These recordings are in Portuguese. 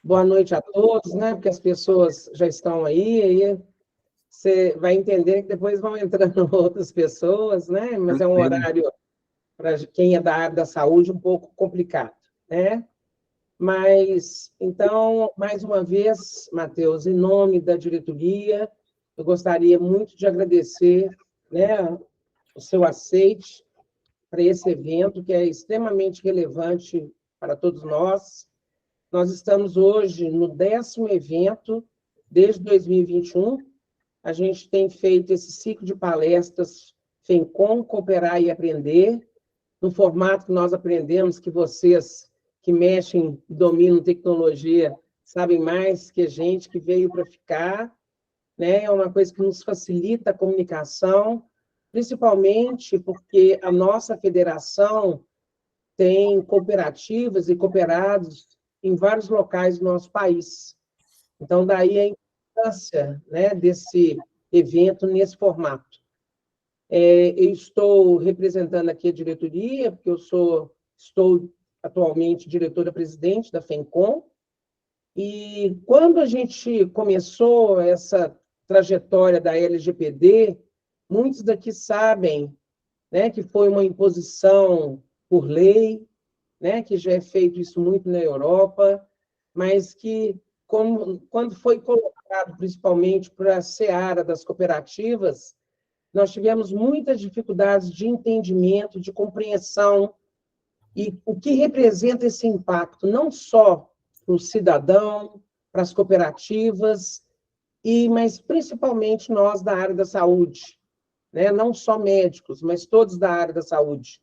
Boa noite a todos, né? Porque as pessoas já estão aí você vai entender que depois vão entrando outras pessoas, né? Mas é um Tranquilo. horário, para quem é da área da saúde, um pouco complicado, né? Mas, então, mais uma vez, Matheus, em nome da diretoria, eu gostaria muito de agradecer, né, o seu aceite para esse evento, que é extremamente relevante para todos nós. Nós estamos hoje no 10º evento, desde 2021. A gente tem feito esse ciclo de palestras FENCOM, Cooperar e Aprender, no formato que nós aprendemos, que vocês que mexem e dominam tecnologia sabem mais que a gente, que veio para ficar, né? É uma coisa que nos facilita a comunicação, principalmente porque a nossa federação tem cooperativas e cooperados em vários locais do nosso país. Então, daí a importância, né, desse evento nesse formato. Eu estou representando aqui a diretoria, porque estou atualmente diretora-presidente da FENCOM, e quando a gente começou essa trajetória da LGPD, muitos daqui sabem, né, que foi uma imposição por lei, né, que já é feito isso muito na Europa, mas que, quando foi colocado principalmente para a seara das cooperativas, nós tivemos muitas dificuldades de entendimento, de compreensão, e o que representa esse impacto, não só para o cidadão, para as cooperativas, mas principalmente nós da área da saúde, né? Não só médicos, mas todos da área da saúde,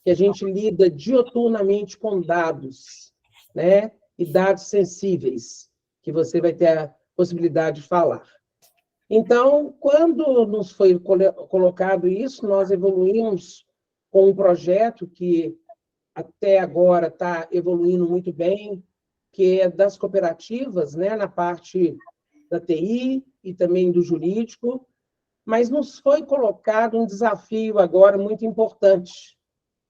que a gente lida diuturnamente com dados, né? E dados sensíveis, que você vai ter a possibilidade de falar. Então, quando nos foi colocado isso, nós evoluímos com um projeto que até agora está evoluindo muito bem, que é das cooperativas, né, na parte da TI e também do jurídico, mas nos foi colocado um desafio agora muito importante.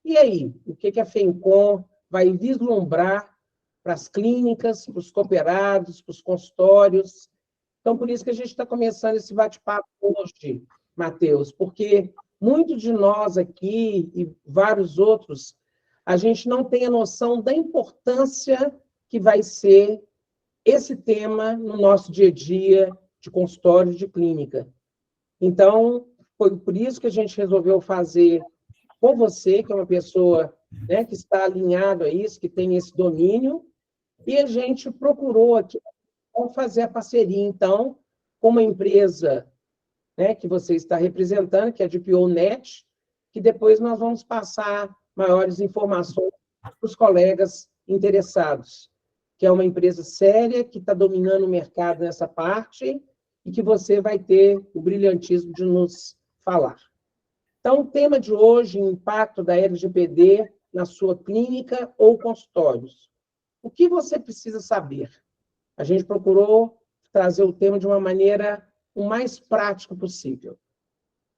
E aí, o que a FENCOM vai vislumbrar para as clínicas, para os cooperados, para os consultórios? Então, por isso que a gente está começando esse bate-papo hoje, Matheus, porque muitos de nós aqui e vários outros, a gente não tem a noção da importância que vai ser esse tema no nosso dia a dia de consultório de clínica. Então, foi por isso que a gente resolveu fazer com você, que é uma pessoa, né, que está alinhado a isso, que tem esse domínio, e a gente procurou aqui fazer a parceria, então, com uma empresa, né, que você está representando, que é a DPO-Net, que depois nós vamos passar maiores informações para os colegas interessados, que é uma empresa séria, que está dominando o mercado nessa parte, e que você vai ter o brilhantismo de nos falar. Então, o tema de hoje, o impacto da LGPD na sua clínica ou consultórios. O que você precisa saber? A gente procurou trazer o tema de uma maneira o mais prática possível.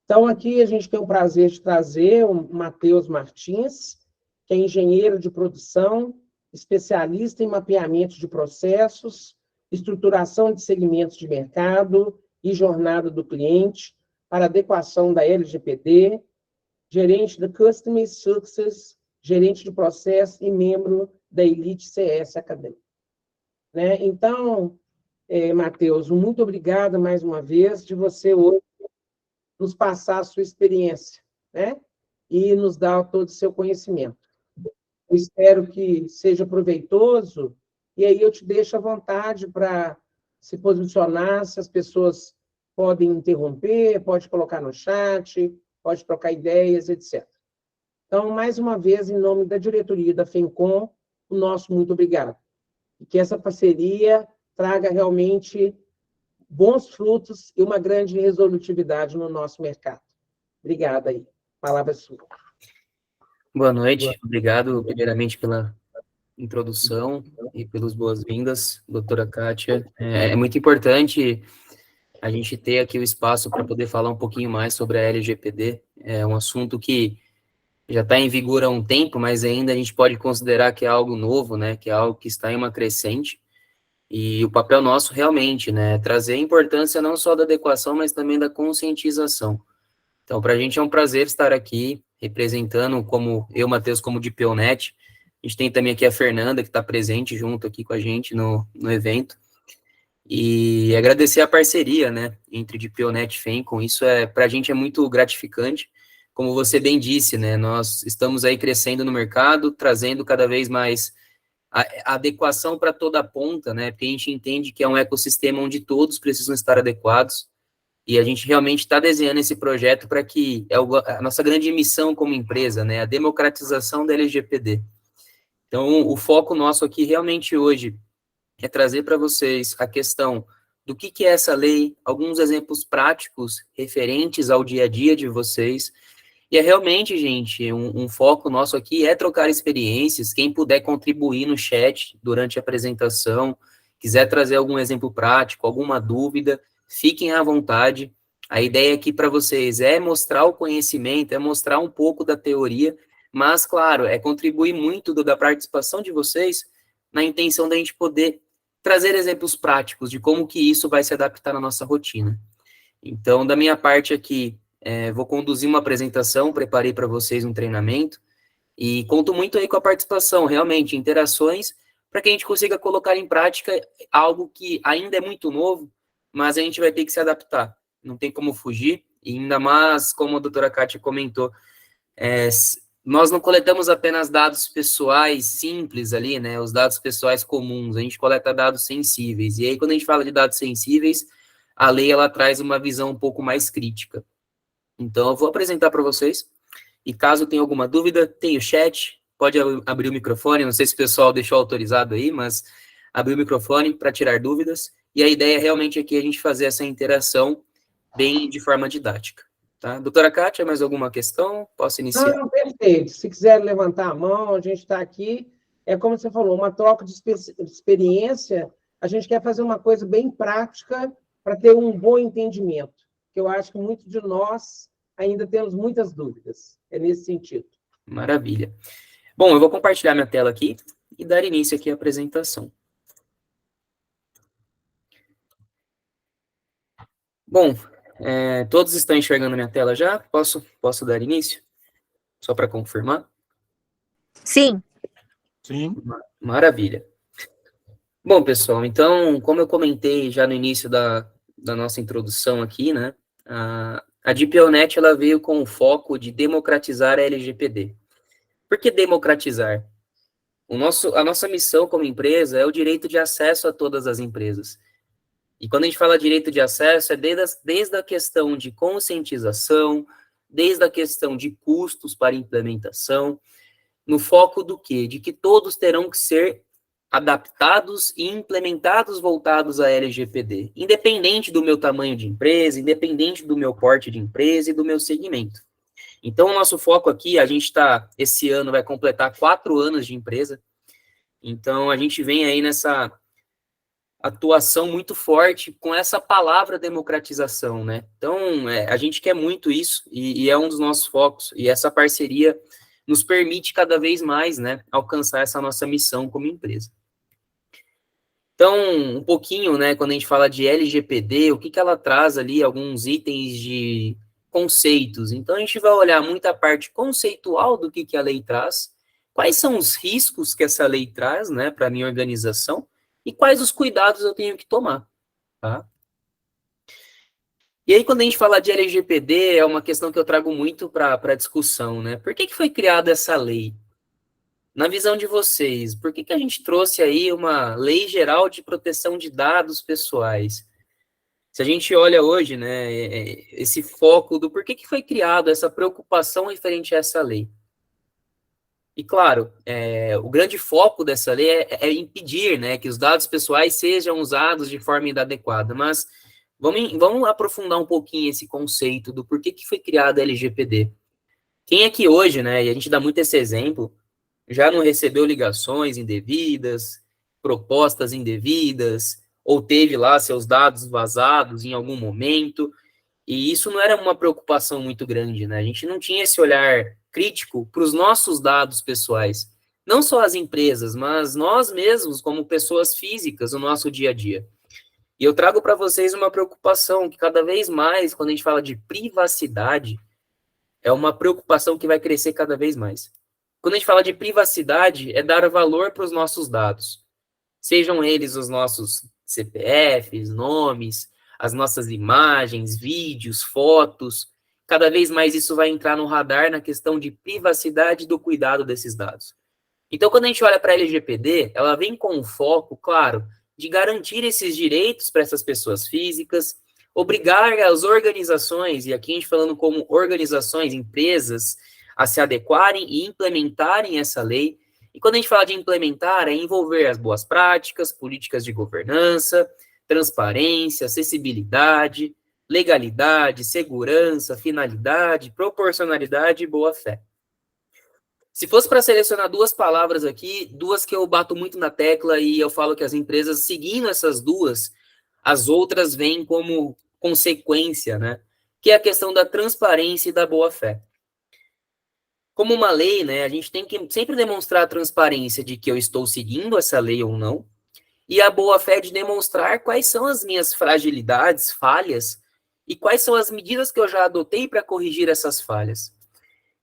Então, aqui a gente tem o prazer de trazer o Matheus Martins, que é engenheiro de produção, especialista em mapeamento de processos, estruturação de segmentos de mercado e jornada do cliente para adequação da LGPD, gerente da Customer Success, gerente de processo e membro da Elite CS Academy. Né? Então, Matheus, muito obrigada mais uma vez de você hoje nos passar a sua experiência, né? E nos dar todo o seu conhecimento. Eu espero que seja proveitoso, e aí eu te deixo à vontade para se posicionar, se as pessoas podem interromper, pode colocar no chat, pode trocar ideias, etc. Então, mais uma vez, em nome da diretoria da FENCOM, o nosso muito obrigado. E que essa parceria traga realmente bons frutos e uma grande resolutividade no nosso mercado. Obrigada aí. Palavra sua. Boa noite, obrigado primeiramente pela introdução e pelas boas-vindas, doutora Kátia. É muito importante a gente ter aqui o espaço para poder falar um pouquinho mais sobre a LGPD. É um assunto que já está em vigor há um tempo, mas ainda a gente pode considerar que é algo novo, né? Que é algo que está em uma crescente. E o papel nosso realmente, né, é trazer a importância não só da adequação, mas também da conscientização. Então, para a gente é um prazer estar aqui, representando como eu, Matheus, como de Pionet. A gente tem também aqui a Fernanda, que está presente junto aqui com a gente no evento. E agradecer a parceria, né, entre Dipionet e Fencom. Isso para a gente é muito gratificante. Como você bem disse, né, nós estamos aí crescendo no mercado, trazendo cada vez mais a adequação para toda a ponta, né, porque a gente entende que é um ecossistema onde todos precisam estar adequados, e a gente realmente está desenhando esse projeto para que a nossa grande missão como empresa, né, a democratização da LGPD. Então, o foco nosso aqui realmente hoje é trazer para vocês a questão do que é essa lei, alguns exemplos práticos referentes ao dia a dia de vocês. E é realmente, gente, um foco nosso aqui é trocar experiências. Quem puder contribuir no chat durante a apresentação, quiser trazer algum exemplo prático, alguma dúvida, fiquem à vontade. A ideia aqui para vocês é mostrar o conhecimento, é mostrar um pouco da teoria, mas, claro, é contribuir muito da participação de vocês na intenção da gente poder trazer exemplos práticos de como que isso vai se adaptar na nossa rotina. Então, da minha parte aqui, vou conduzir uma apresentação, preparei para vocês um treinamento, e conto muito aí com a participação, realmente, interações, para que a gente consiga colocar em prática algo que ainda é muito novo, mas a gente vai ter que se adaptar, não tem como fugir, e ainda mais, como a doutora Kátia comentou, nós não coletamos apenas dados pessoais simples ali, né, os dados pessoais comuns, a gente coleta dados sensíveis, e aí quando a gente fala de dados sensíveis, a lei, ela traz uma visão um pouco mais crítica. Então, eu vou apresentar para vocês, e caso tenha alguma dúvida, tem o chat, pode abrir o microfone, não sei se o pessoal deixou autorizado aí, mas abrir o microfone para tirar dúvidas, e a ideia realmente aqui é a gente fazer essa interação bem de forma didática. Tá? Doutora Kátia, mais alguma questão? Posso iniciar? Não, perfeito. Se quiser levantar a mão, a gente está aqui. É como você falou, uma troca de experiência. A gente quer fazer uma coisa bem prática para ter um bom entendimento, que eu acho que muitos de nós ainda temos muitas dúvidas. É nesse sentido. Maravilha. Bom, eu vou compartilhar minha tela aqui e dar início aqui à apresentação. Bom, todos estão enxergando minha tela já? Posso dar início? Só para confirmar? Sim. Sim. Maravilha. Bom, pessoal, então, como eu comentei já no início da nossa introdução aqui, né, a DeepLNet, ela veio com o foco de democratizar a LGPD. Por que democratizar? A nossa missão como empresa é o direito de acesso a todas as empresas. E quando a gente fala direito de acesso, é desde a questão de conscientização, desde a questão de custos para implementação, no foco do quê? De que todos terão que ser adaptados e implementados voltados à LGPD, independente do meu tamanho de empresa, independente do meu porte de empresa e do meu segmento. Então, o nosso foco aqui, esse ano vai completar 4 anos de empresa, então a gente vem aí nessa atuação muito forte com essa palavra democratização, né? Então, a gente quer muito isso e é um dos nossos focos, e essa parceria nos permite cada vez mais, né, alcançar essa nossa missão como empresa. Então, um pouquinho, né, quando a gente fala de LGPD, o que ela traz ali, alguns itens de conceitos. Então, a gente vai olhar muita parte conceitual do que a lei traz, quais são os riscos que essa lei traz, né, para a minha organização, e quais os cuidados eu tenho que tomar, tá? E aí, quando a gente fala de LGPD, é uma questão que eu trago muito para a discussão, né? Por que foi criada essa lei? Na visão de vocês, por que a gente trouxe aí uma lei geral de proteção de dados pessoais? Se a gente olha hoje, né, esse foco do por que foi criado essa preocupação referente a essa lei. E, claro, o grande foco dessa lei é impedir, né, que os dados pessoais sejam usados de forma inadequada, mas vamos aprofundar um pouquinho esse conceito do por que foi criada a LGPD. Quem aqui hoje, né, e a gente dá muito esse exemplo, já não recebeu ligações indevidas, propostas indevidas, ou teve lá seus dados vazados em algum momento, e isso não era uma preocupação muito grande, né? A gente não tinha esse olhar crítico para os nossos dados pessoais. não só as empresas, mas nós mesmos, como pessoas físicas, no nosso dia a dia. E eu trago para vocês uma preocupação que cada vez mais, quando a gente fala de privacidade, é uma preocupação que vai crescer cada vez mais. Quando a gente fala de privacidade, é dar valor para os nossos dados. Sejam eles os nossos CPFs, nomes, as nossas imagens, vídeos, fotos. Cada vez mais isso vai entrar no radar na questão de privacidade e do cuidado desses dados. Então, quando a gente olha para a LGPD, ela vem com um foco, claro, de garantir esses direitos para essas pessoas físicas, obrigar as organizações, e aqui a gente falando como organizações, empresas, a se adequarem e implementarem essa lei. E quando a gente fala de implementar, é envolver as boas práticas, políticas de governança, transparência, acessibilidade, legalidade, segurança, finalidade, proporcionalidade e boa-fé. Se fosse para selecionar duas palavras aqui, duas que eu bato muito na tecla e eu falo que as empresas, seguindo essas duas, as outras vêm como consequência, né? Que é a questão da transparência e da boa-fé. Como uma lei, né, a gente tem que sempre demonstrar a transparência de que eu estou seguindo essa lei ou não, e a boa-fé de demonstrar quais são as minhas fragilidades, falhas, e quais são as medidas que eu já adotei para corrigir essas falhas.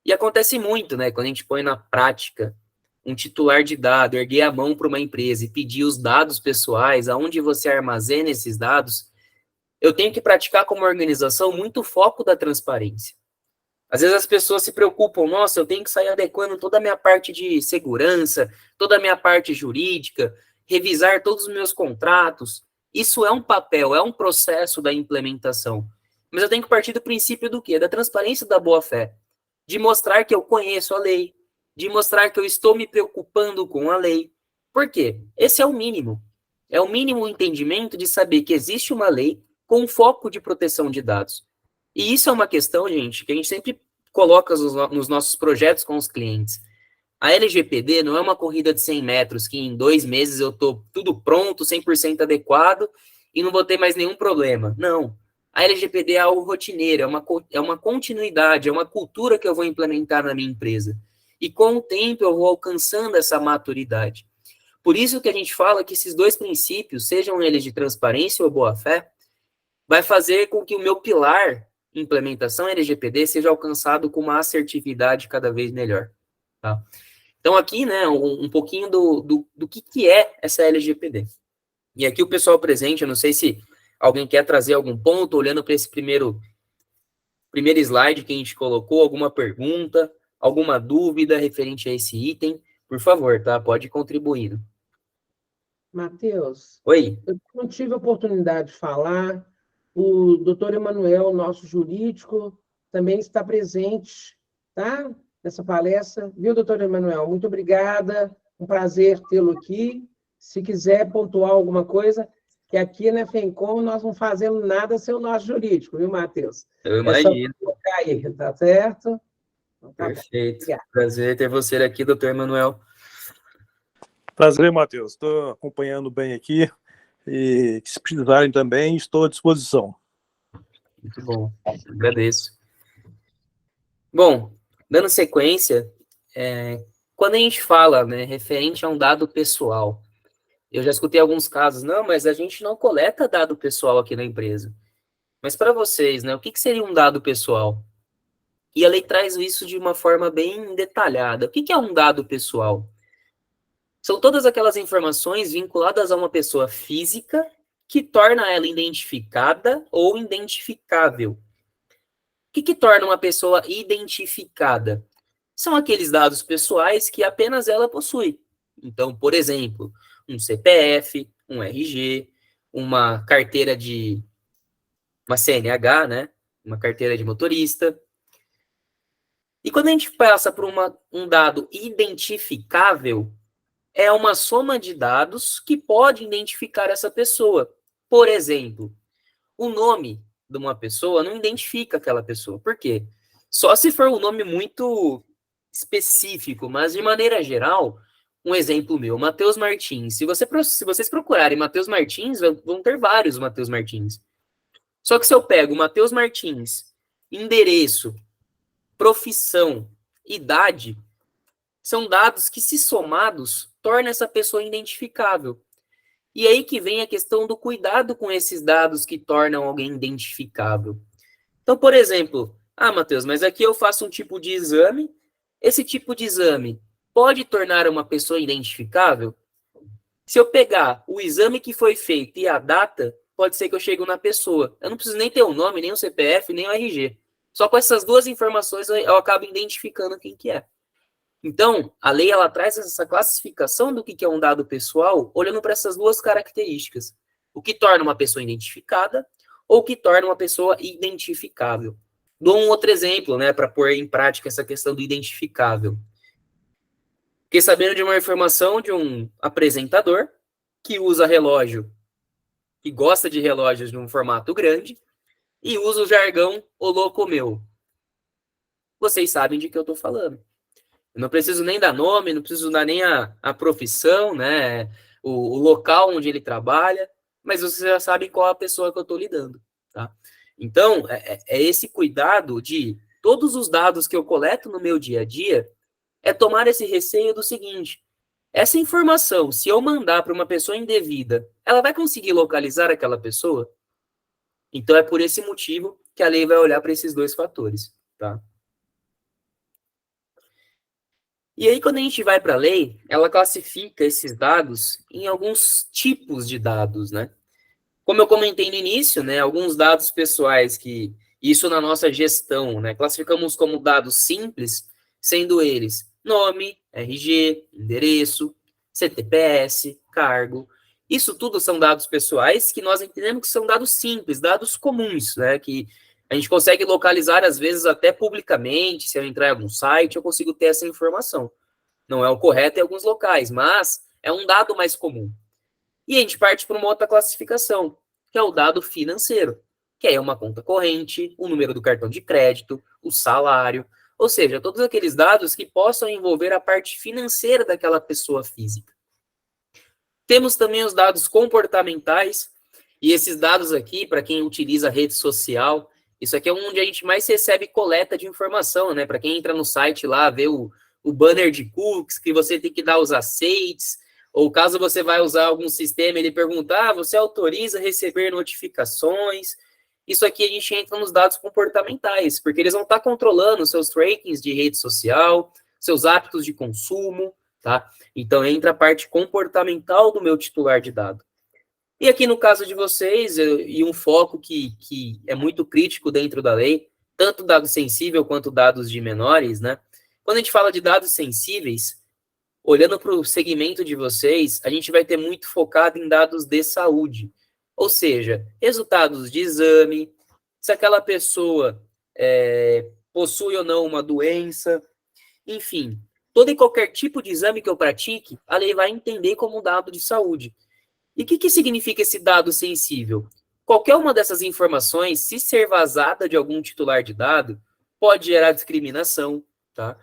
E acontece muito, né, quando a gente põe na prática um titular de dado, erguer a mão para uma empresa e pedir os dados pessoais, aonde você armazena esses dados, eu tenho que praticar como organização muito foco da transparência. Às vezes as pessoas se preocupam, nossa, eu tenho que sair adequando toda a minha parte de segurança, toda a minha parte jurídica, revisar todos os meus contratos. Isso é um papel, é um processo da implementação. Mas eu tenho que partir do princípio do quê? Da transparência e da boa-fé. De mostrar que eu conheço a lei, de mostrar que eu estou me preocupando com a lei. Por quê? Esse é o mínimo. É o mínimo entendimento de saber que existe uma lei com foco de proteção de dados. E isso é uma questão, gente, que a gente sempre coloca nos nossos projetos com os clientes. A LGPD não é uma corrida de 100 metros que em 2 meses eu estou tudo pronto, 100% adequado e não vou ter mais nenhum problema. Não. A LGPD é algo rotineiro, é uma continuidade, é uma cultura que eu vou implementar na minha empresa. E com o tempo eu vou alcançando essa maturidade. Por isso que a gente fala que esses dois princípios, sejam eles de transparência ou boa-fé, vai fazer com que o meu pilar implementação LGPD seja alcançado com uma assertividade cada vez melhor. Tá? Então, aqui, né, um pouquinho do que é essa LGPD. E aqui o pessoal presente, eu não sei se alguém quer trazer algum ponto, olhando para esse primeiro slide que a gente colocou, alguma pergunta, alguma dúvida referente a esse item, por favor, tá? Pode ir contribuindo. Matheus, Oi. eu não tive a oportunidade de falar. O doutor Emanuel, nosso jurídico, também está presente, tá? Nessa palestra. Viu, doutor Emanuel? Muito obrigada. Um prazer tê-lo aqui. Se quiser pontuar alguma coisa, que aqui na FENCOM nós não fazemos nada sem o nosso jurídico, viu, Matheus? Eu imagino. É só colocar aí, tá certo? Então, tá perfeito. Bom. Prazer ter você aqui, doutor Emanuel. Prazer, Matheus. Estou acompanhando bem aqui. E se precisarem também, estou à disposição. Muito bom, agradeço. Bom, dando sequência, quando a gente fala, né, referente a um dado pessoal, eu já escutei alguns casos, não, mas a gente não coleta dado pessoal aqui na empresa. Mas para vocês, né, o que seria um dado pessoal? E a lei traz isso de uma forma bem detalhada. O que é um dado pessoal? São todas aquelas informações vinculadas a uma pessoa física que torna ela identificada ou identificável. O que torna uma pessoa identificada? São aqueles dados pessoais que apenas ela possui. Então, por exemplo, um CPF, um RG, uma carteira de... uma CNH, né? Uma carteira de motorista. E quando a gente passa por um dado identificável, é uma soma de dados que pode identificar essa pessoa. Por exemplo, o nome de uma pessoa não identifica aquela pessoa. Por quê? Só se for um nome muito específico, mas de maneira geral, um exemplo meu, Matheus Martins. Se vocês procurarem Matheus Martins, vão ter vários Matheus Martins. Só que se eu pego Matheus Martins, endereço, profissão, idade, são dados que, se somados, tornam essa pessoa identificável. E aí que vem a questão do cuidado com esses dados que tornam alguém identificável. Então, por exemplo, Matheus, mas aqui eu faço um tipo de exame, esse tipo de exame pode tornar uma pessoa identificável? Se eu pegar o exame que foi feito e a data, pode ser que eu chegue na pessoa. Eu não preciso nem ter o nome, nem o CPF, nem o RG. Só com essas duas informações eu acabo identificando quem que é. Então, a lei ela traz essa classificação do que é um dado pessoal, olhando para essas duas características. O que torna uma pessoa identificada ou o que torna uma pessoa identificável. Dou um outro exemplo, né, para pôr em prática essa questão do identificável. Fiquei sabendo de uma informação de um apresentador que usa relógio, que gosta de relógios de um formato grande e usa o jargão "o louco meu". Vocês sabem de que eu estou falando. Eu não preciso nem dar nome, não preciso dar nem a profissão, né, o local onde ele trabalha, mas vocês já sabem qual a pessoa que eu estou lidando, tá? Então, é esse cuidado de todos os dados que eu coleto no meu dia a dia, é tomar esse receio do seguinte: essa informação, se eu mandar para uma pessoa indevida, ela vai conseguir localizar aquela pessoa? Então, é por esse motivo que a lei vai olhar para esses dois fatores, tá? E aí, quando a gente vai para a lei, ela classifica esses dados em alguns tipos de dados, né? Como eu comentei no início, né, alguns dados pessoais que, isso na nossa gestão, né, classificamos como dados simples, sendo eles nome, RG, endereço, CTPS, cargo. Isso tudo são dados pessoais que nós entendemos que são dados simples, dados comuns, né, que a gente consegue localizar, às vezes, até publicamente. Se eu entrar em algum site, eu consigo ter essa informação. Não é o correto em alguns locais, mas é um dado mais comum. E a gente parte para uma outra classificação, que é o dado financeiro, que é uma conta corrente, o número do cartão de crédito, o salário, ou seja, todos aqueles dados que possam envolver a parte financeira daquela pessoa física. Temos também os dados comportamentais, e esses dados aqui, para quem utiliza rede social, isso aqui é onde a gente mais recebe coleta de informação, né? Para quem entra no site lá, vê o banner de cookies, que você tem que dar os aceites, ou caso você vai usar algum sistema, ele pergunta, você autoriza receber notificações? Isso aqui a gente entra nos dados comportamentais, porque eles vão estar controlando seus trackings de rede social, seus hábitos de consumo, tá? Então, entra a parte comportamental do meu titular de dado. E aqui no caso de vocês, e um foco que é muito crítico dentro da lei, tanto dado sensível quanto dados de menores, né? Quando a gente fala de dados sensíveis, olhando para o segmento de vocês, a gente vai ter muito focado em dados de saúde. Ou seja, resultados de exame, se aquela pessoa possui ou não uma doença, enfim, todo e qualquer tipo de exame que eu pratique, a lei vai entender como dado de saúde. E o que significa esse dado sensível? Qualquer uma dessas informações, se ser vazada de algum titular de dado, pode gerar discriminação, tá?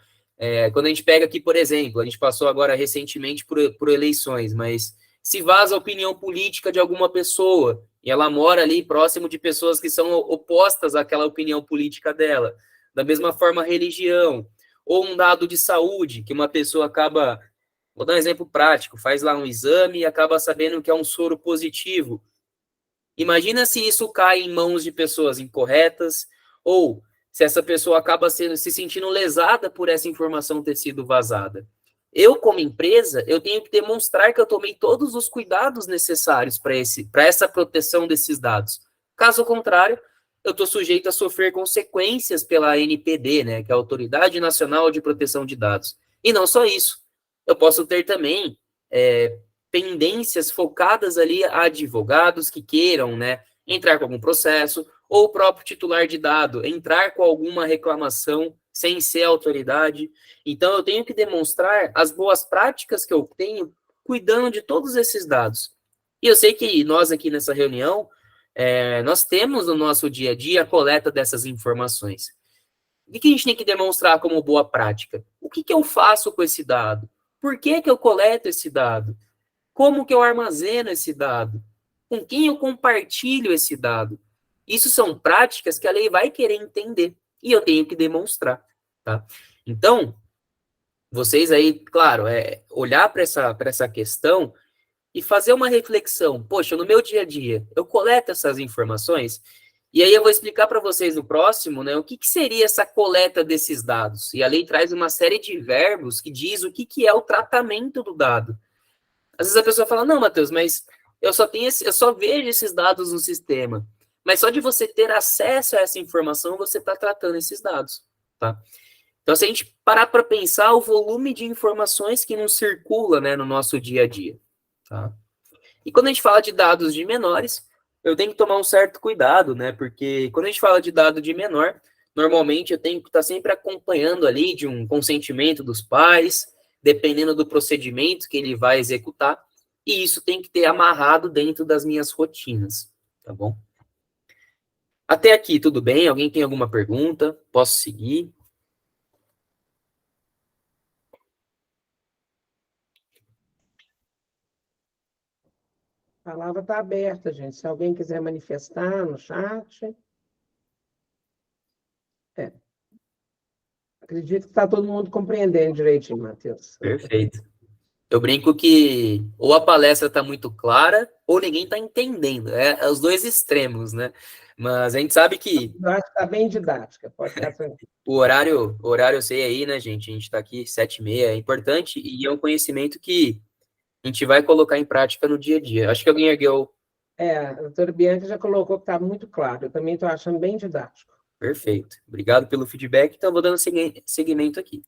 Quando a gente pega aqui, por exemplo, a gente passou agora recentemente por eleições, mas se vaza a opinião política de alguma pessoa e ela mora ali próximo de pessoas que são opostas àquela opinião política dela, da mesma forma religião, ou um dado de saúde, que uma pessoa acaba, vou dar um exemplo prático, faz lá um exame e acaba sabendo que é um soro positivo. Imagina se isso cai em mãos de pessoas incorretas, ou se essa pessoa acaba se sentindo lesada por essa informação ter sido vazada. Eu, como empresa, eu tenho que demonstrar que eu tomei todos os cuidados necessários para essa proteção desses dados. Caso contrário, eu estou sujeito a sofrer consequências pela ANPD, né, que é a Autoridade Nacional de Proteção de Dados. E não só isso, eu posso ter também pendências focadas ali a advogados que queiram, né, entrar com algum processo, ou o próprio titular de dado entrar com alguma reclamação sem ser autoridade. Então, eu tenho que demonstrar as boas práticas que eu tenho cuidando de todos esses dados. E eu sei que nós aqui nessa reunião, nós temos no nosso dia a dia a coleta dessas informações. O que a gente tem que demonstrar como boa prática? O que eu faço com esse dado? Por que eu coleto esse dado? Como que eu armazeno esse dado? Com quem eu compartilho esse dado? Isso são práticas que a lei vai querer entender e eu tenho que demonstrar, tá? Então, vocês aí, claro, olhar para essa questão e fazer uma reflexão. Poxa, no meu dia a dia, eu coleto essas informações, e aí eu vou explicar para vocês no próximo, né, o que seria essa coleta desses dados. E a lei traz uma série de verbos que diz o que é o tratamento do dado. Às vezes a pessoa fala, não, Matheus, mas eu só vejo esses dados no sistema. Mas só de você ter acesso a essa informação, você está tratando esses dados, tá? Então, se a gente parar para pensar o volume de informações que não circula, né, no nosso dia a dia, tá? E quando a gente fala de dados de menores, eu tenho que tomar um certo cuidado, né? Porque quando a gente fala de dado de menor, normalmente eu tenho que estar sempre acompanhando ali de um consentimento dos pais, dependendo do procedimento que ele vai executar, e isso tem que ter amarrado dentro das minhas rotinas, tá bom? Até aqui, tudo bem? Alguém tem alguma pergunta? Posso seguir? A palavra está aberta, gente. Se alguém quiser manifestar no chat. Acredito que está todo mundo compreendendo direitinho, Matheus. Perfeito. Eu brinco que ou a palestra está muito clara, ou ninguém está entendendo. É os dois extremos, né? Mas a gente sabe que Eu acho que está bem didática, pode ficar tranquilo. o horário eu sei aí, né, gente? A gente está aqui 7h30, é importante e é um conhecimento que a gente vai colocar em prática no dia a dia. Acho que alguém ergueu. A doutora Bianca já colocou que está muito claro. Eu também estou achando bem didático. Perfeito. Obrigado pelo feedback. Então, vou dando seguimento aqui.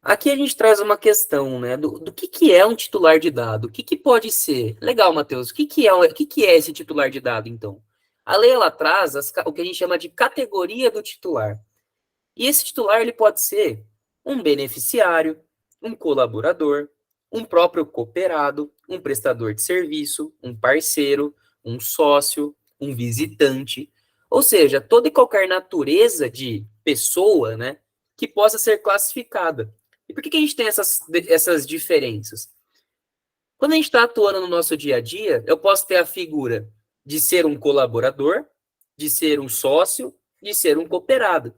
Aqui a gente traz uma questão, né, do que é um titular de dado, o que pode ser. Legal, Matheus, o que é esse titular de dado, então? A lei, ela traz o que a gente chama de categoria do titular. E esse titular, ele pode ser um beneficiário, um colaborador, um próprio cooperado, um prestador de serviço, um parceiro, um sócio, um visitante, ou seja, toda e qualquer natureza de pessoa, né, que possa ser classificada. E por que a gente tem essas diferenças? Quando a gente está atuando no nosso dia a dia, eu posso ter a figura de ser um colaborador, de ser um sócio, de ser um cooperado.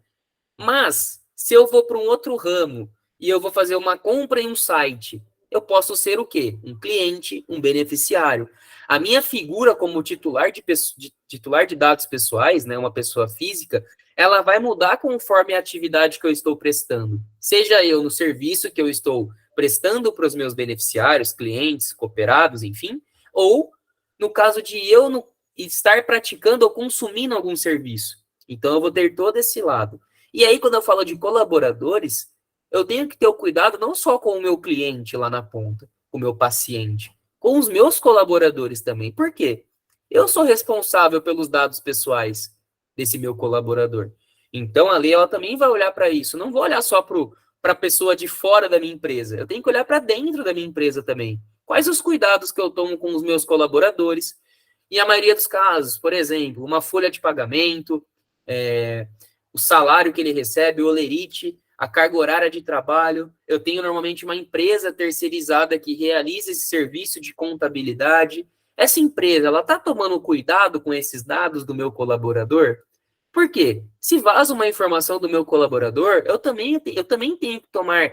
Mas, se eu vou para um outro ramo e eu vou fazer uma compra em um site, eu posso ser o quê? Um cliente, um beneficiário. A minha figura como titular de dados pessoais, né, uma pessoa física, ela vai mudar conforme a atividade que eu estou prestando. Seja eu no serviço que eu estou prestando para os meus beneficiários, clientes, cooperados, enfim, ou no caso de eu estar praticando ou consumindo algum serviço. Então, eu vou ter todo esse lado. E aí, quando eu falo de colaboradores, eu tenho que ter o cuidado não só com o meu cliente lá na ponta, com o meu paciente, com os meus colaboradores também. Por quê? Eu sou responsável pelos dados pessoais desse meu colaborador. Então, a lei, ela também vai olhar para isso. Não vou olhar só para a pessoa de fora da minha empresa. Eu tenho que olhar para dentro da minha empresa também. Quais os cuidados que eu tomo com os meus colaboradores? E a maioria dos casos, por exemplo, uma folha de pagamento, o salário que ele recebe, o holerite, a carga horária de trabalho. Eu tenho normalmente uma empresa terceirizada que realiza esse serviço de contabilidade. Essa empresa, ela está tomando cuidado com esses dados do meu colaborador? Por quê? Se vaza uma informação do meu colaborador, eu também tenho que tomar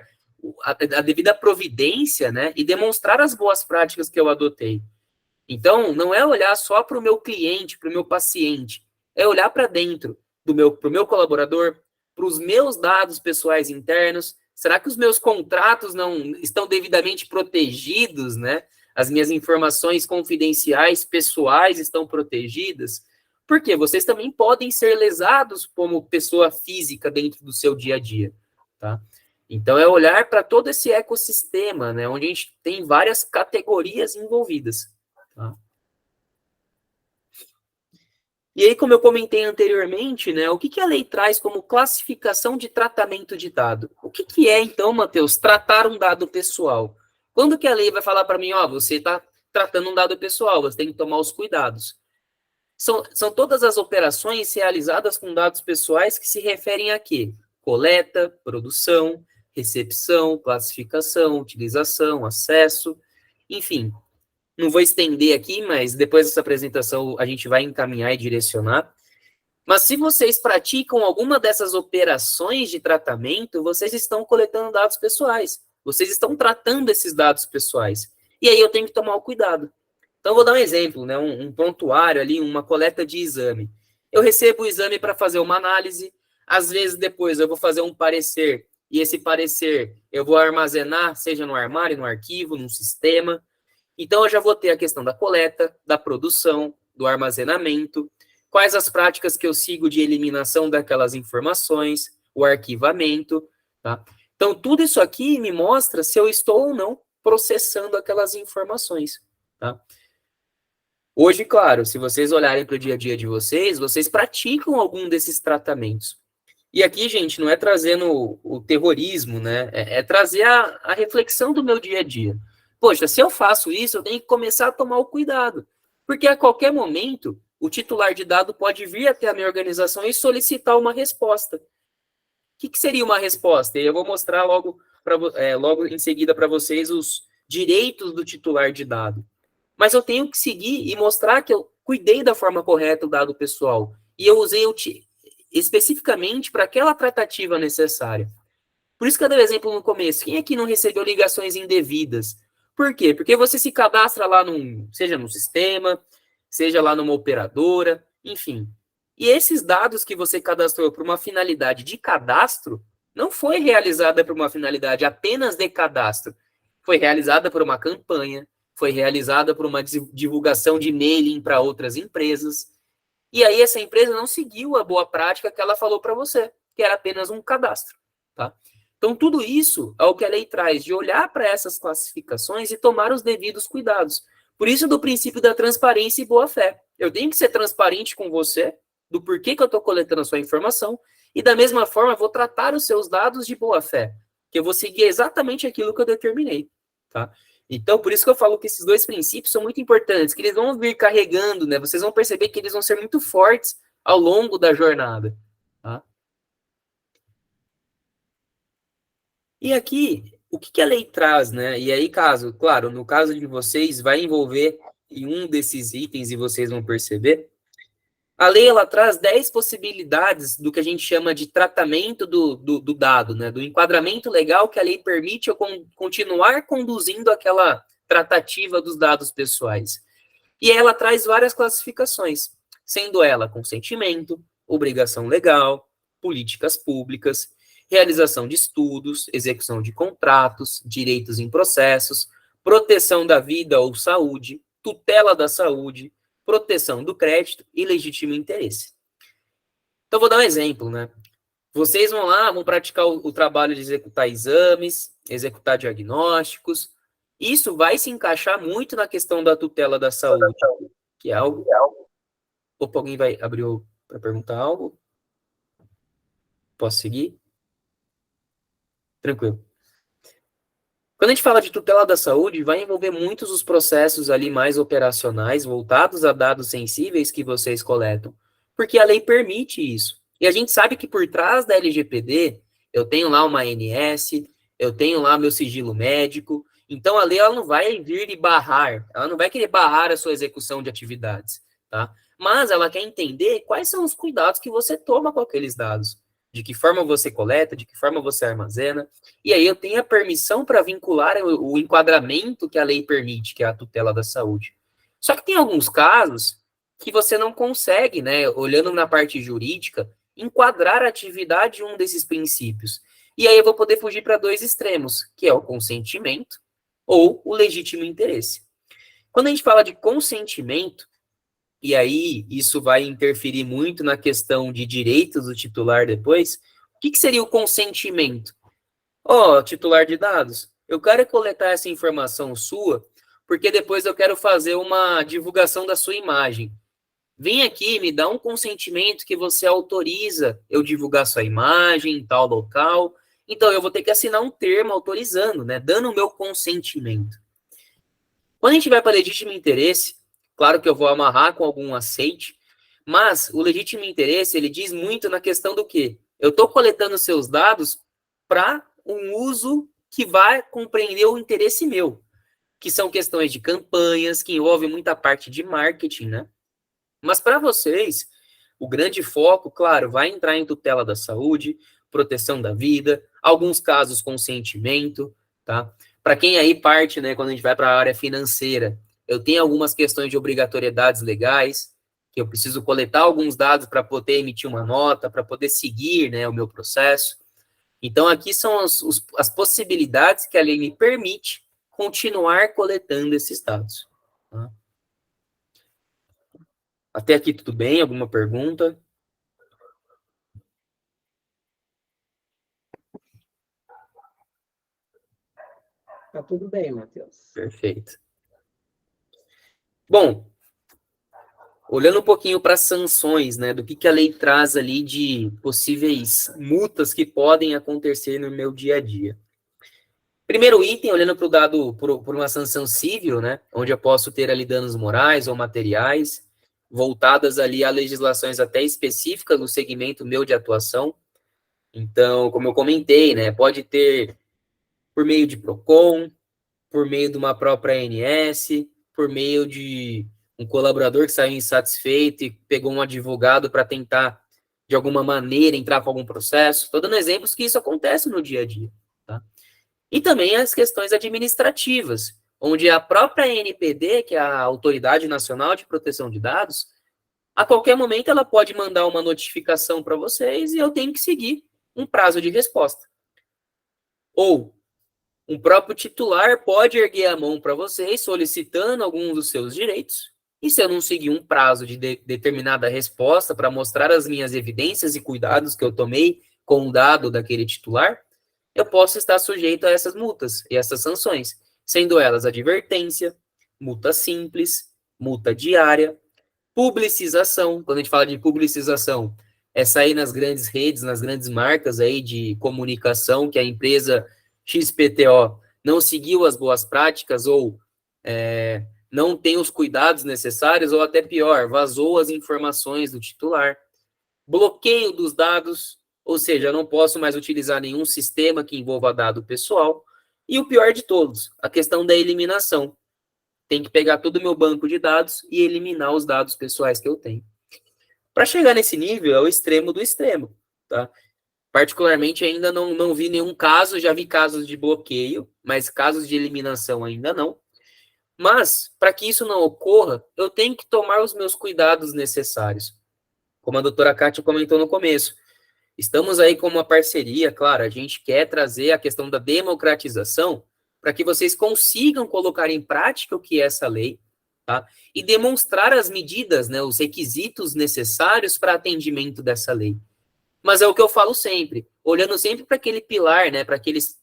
a devida providência, né, e demonstrar as boas práticas que eu adotei. Então, não é olhar só para o meu cliente, para o meu paciente, é olhar para dentro para o meu colaborador, para os meus dados pessoais internos. Será que os meus contratos não estão devidamente protegidos, né? As minhas informações confidenciais, pessoais, estão protegidas? Porque vocês também podem ser lesados como pessoa física dentro do seu dia a dia, tá? Então, é olhar para todo esse ecossistema, né? Onde a gente tem várias categorias envolvidas, tá? E aí, como eu comentei anteriormente, né, o que a lei traz como classificação de tratamento de dado? O que é, então, Matheus, tratar um dado pessoal? Quando que a lei vai falar para mim, você está tratando um dado pessoal, você tem que tomar os cuidados? São todas as operações realizadas com dados pessoais que se referem a quê? Coleta, produção, recepção, classificação, utilização, acesso, enfim. Não vou estender aqui, mas depois dessa apresentação a gente vai encaminhar e direcionar. Mas se vocês praticam alguma dessas operações de tratamento, vocês estão coletando dados pessoais. Vocês estão tratando esses dados pessoais. E aí eu tenho que tomar o cuidado. Então, eu vou dar um exemplo, né? Um prontuário ali, uma coleta de exame. Eu recebo o exame para fazer uma análise. Às vezes, depois, eu vou fazer um parecer. E esse parecer eu vou armazenar, seja no armário, no arquivo, num sistema. Então, eu já vou ter a questão da coleta, da produção, do armazenamento, quais as práticas que eu sigo de eliminação daquelas informações, o arquivamento, tá? Então, tudo isso aqui me mostra se eu estou ou não processando aquelas informações, tá? Hoje, claro, se vocês olharem para o dia a dia de vocês, vocês praticam algum desses tratamentos. E aqui, gente, não é trazendo o terrorismo, né? É trazer a reflexão do meu dia a dia. Poxa, se eu faço isso, eu tenho que começar a tomar o cuidado. Porque a qualquer momento, o titular de dado pode vir até a minha organização e solicitar uma resposta. O que seria uma resposta? E eu vou mostrar logo em seguida para vocês os direitos do titular de dado. Mas eu tenho que seguir e mostrar que eu cuidei da forma correta o dado pessoal. E eu usei especificamente para aquela tratativa necessária. Por isso que eu dei o exemplo no começo. Quem aqui não recebeu ligações indevidas? Por quê? Porque você se cadastra lá, seja num sistema, seja lá numa operadora, enfim. E esses dados que você cadastrou para uma finalidade de cadastro, não foi realizada por uma finalidade apenas de cadastro. Foi realizada por uma campanha, foi realizada por uma divulgação de mailing para outras empresas. E aí essa empresa não seguiu a boa prática que ela falou para você, que era apenas um cadastro, tá? Então, tudo isso é o que a lei traz, de olhar para essas classificações e tomar os devidos cuidados. Por isso, do princípio da transparência e boa-fé. Eu tenho que ser transparente com você, do porquê que eu estou coletando a sua informação, e da mesma forma, eu vou tratar os seus dados de boa-fé, que eu vou seguir exatamente aquilo que eu determinei, tá? Então, por isso que eu falo que esses dois princípios são muito importantes, que eles vão vir carregando, né? Vocês vão perceber que eles vão ser muito fortes ao longo da jornada, tá? E aqui, o que a lei traz, né? E aí, claro, no caso de vocês, vai envolver em um desses itens e vocês vão perceber. A lei, ela traz 10 possibilidades do que a gente chama de tratamento do dado, né? Do enquadramento legal que a lei permite eu continuar conduzindo aquela tratativa dos dados pessoais. E ela traz várias classificações, sendo ela consentimento, obrigação legal, políticas públicas, realização de estudos, execução de contratos, direitos em processos, proteção da vida ou saúde, tutela da saúde, proteção do crédito e legítimo interesse. Então, vou dar um exemplo, né? Vocês vão lá, vão praticar o trabalho de executar exames, executar diagnósticos. Isso vai se encaixar muito na questão da tutela da saúde, que é algo... Opa, alguém vai abrir para perguntar algo? Posso seguir? Tranquilo. Quando a gente fala de tutela da saúde, vai envolver muitos os processos ali mais operacionais, voltados a dados sensíveis que vocês coletam, porque a lei permite isso. E a gente sabe que por trás da LGPD, eu tenho lá uma ANS, eu tenho lá meu sigilo médico, então a lei ela não vai vir e barrar, ela não vai querer barrar a sua execução de atividades, tá? Mas ela quer entender quais são os cuidados que você toma com aqueles dados. De que forma você coleta, de que forma você armazena, e aí eu tenho a permissão para vincular o enquadramento que a lei permite, que é a tutela da saúde. Só que tem alguns casos que você não consegue, né, olhando na parte jurídica, enquadrar a atividade de um desses princípios. E aí eu vou poder fugir para dois extremos, que é o consentimento ou o legítimo interesse. Quando a gente fala de consentimento, e aí isso vai interferir muito na questão de direitos do titular depois, o que seria o consentimento? Titular de dados, eu quero coletar essa informação sua, porque depois eu quero fazer uma divulgação da sua imagem. Vem aqui, me dá um consentimento que você autoriza eu divulgar sua imagem em tal local. Então, eu vou ter que assinar um termo autorizando, né, dando o meu consentimento. Quando a gente vai para legítimo interesse, claro que eu vou amarrar com algum aceite, mas o legítimo interesse, ele diz muito na questão do quê? Eu estou coletando seus dados para um uso que vai compreender o interesse meu, que são questões de campanhas, que envolvem muita parte de marketing, né? Mas para vocês, O grande foco, claro, vai entrar em tutela da saúde, proteção da vida, alguns casos consentimento, tá? Para quem aí parte, né, quando a gente vai para a área financeira, eu tenho algumas questões de obrigatoriedades legais, que eu preciso coletar alguns dados para poder emitir uma nota, para poder seguir, né, o meu processo. Então, aqui são as possibilidades que a lei me permite continuar coletando esses dados. Tá? Até aqui tudo bem? Alguma pergunta? Tá tudo bem, Matheus. Perfeito. Bom, olhando um pouquinho para as sanções, né, do que a lei traz ali de possíveis multas que podem acontecer no meu dia a dia. Primeiro item, olhando para o dado por uma sanção civil, né, onde eu posso ter ali danos morais ou materiais, voltadas ali a legislações até específicas no segmento meu de atuação. Então, como eu comentei, né, pode ter por meio de PROCON, por meio de uma própria ANS, por meio de um colaborador que saiu insatisfeito e pegou um advogado para tentar, de alguma maneira, entrar com algum processo. Estou dando exemplos que isso acontece no dia a dia. Tá? E também as questões administrativas, onde a própria ANPD, que é a Autoridade Nacional de Proteção de Dados, a qualquer momento ela pode mandar uma notificação para vocês e eu tenho que seguir um prazo de resposta. Ou um próprio titular pode erguer a mão para vocês, solicitando alguns dos seus direitos, e se eu não seguir um prazo de determinada resposta para mostrar as minhas evidências e cuidados que eu tomei com o dado daquele titular, eu posso estar sujeito a essas multas e essas sanções, sendo elas advertência, multa simples, multa diária, publicização. Quando a gente fala de publicização, é sair nas grandes redes, nas grandes marcas aí de comunicação que a empresa XPTO não seguiu as boas práticas ou não tem os cuidados necessários, ou até pior, vazou as informações do titular. Bloqueio dos dados, ou seja, eu não posso mais utilizar nenhum sistema que envolva dado pessoal. E o pior de todos, a questão da eliminação. Tem que pegar todo o meu banco de dados e eliminar os dados pessoais que eu tenho. Para chegar nesse nível, é o extremo do extremo, tá? Particularmente, ainda não vi nenhum caso, já vi casos de bloqueio, mas casos de eliminação ainda não. Mas, para que isso não ocorra, eu tenho que tomar os meus cuidados necessários. Como a doutora Kátia comentou no começo, estamos aí com uma parceria, claro, a gente quer trazer a questão da democratização para que vocês consigam colocar em prática o que é essa lei, tá? E demonstrar as medidas, né, os requisitos necessários para atendimento dessa lei. Mas é o que eu falo sempre, olhando sempre para aquele pilar, né, para aqueles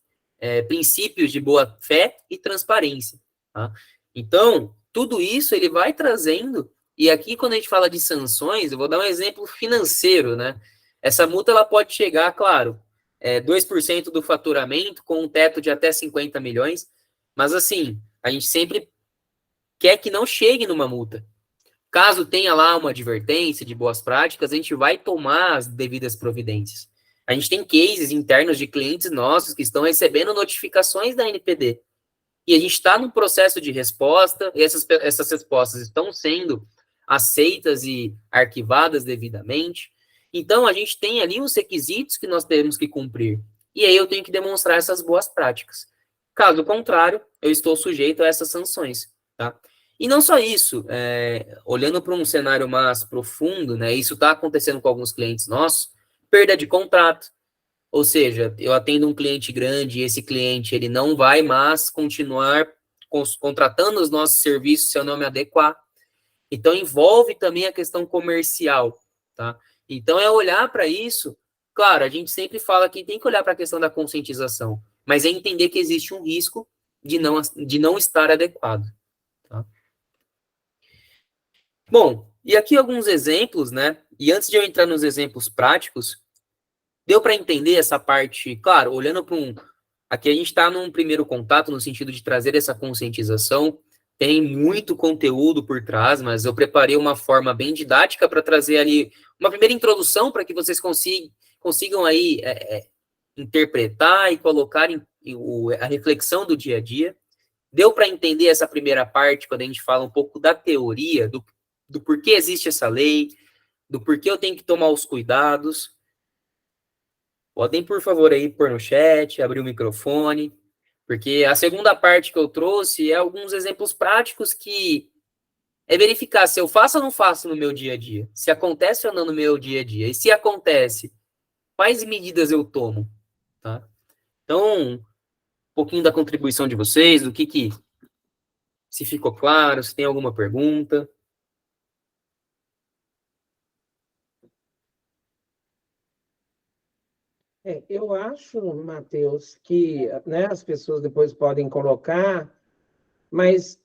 princípios de boa fé e transparência. Tá? Então, tudo isso ele vai trazendo, e aqui quando a gente fala de sanções, eu vou dar um exemplo financeiro, né? Essa multa ela pode chegar, claro, 2% do faturamento com um teto de até 50 milhões, mas assim, a gente sempre quer que não chegue numa multa. Caso tenha lá uma advertência de boas práticas, a gente vai tomar as devidas providências. A gente tem cases internos de clientes nossos que estão recebendo notificações da NPD. E a gente está num processo de resposta, e essas respostas estão sendo aceitas e arquivadas devidamente. Então, a gente tem ali os requisitos que nós temos que cumprir. E aí eu tenho que demonstrar essas boas práticas. Caso contrário, eu estou sujeito a essas sanções, tá? E não só isso, olhando para um cenário mais profundo, né, isso está acontecendo com alguns clientes nossos, perda de contrato, ou seja, eu atendo um cliente grande e esse cliente ele não vai mais continuar contratando os nossos serviços se eu não me adequar. Então, envolve também a questão comercial, tá? Então, é olhar para isso, claro, a gente sempre fala que tem que olhar para a questão da conscientização, mas é entender que existe um risco de não estar adequado, tá? Bom, e aqui alguns exemplos, né? E antes de eu entrar nos exemplos práticos, deu para entender essa parte, claro, olhando para aqui a gente está num primeiro contato, no sentido de trazer essa conscientização, tem muito conteúdo por trás, mas eu preparei uma forma bem didática para trazer ali uma primeira introdução para que vocês consigam aí interpretar e colocar a reflexão do dia a dia. Deu para entender essa primeira parte, quando a gente fala um pouco da teoria, do porquê existe essa lei, do porquê eu tenho que tomar os cuidados. Podem, por favor, aí pôr no chat, abrir o microfone, porque a segunda parte que eu trouxe é alguns exemplos práticos que é verificar se eu faço ou não faço no meu dia a dia, se acontece ou não no meu dia a dia, e se acontece, quais medidas eu tomo, tá? Então, um pouquinho da contribuição de vocês, do que se ficou claro, se tem alguma pergunta. Eu acho, Matheus, que, né, as pessoas depois podem colocar, mas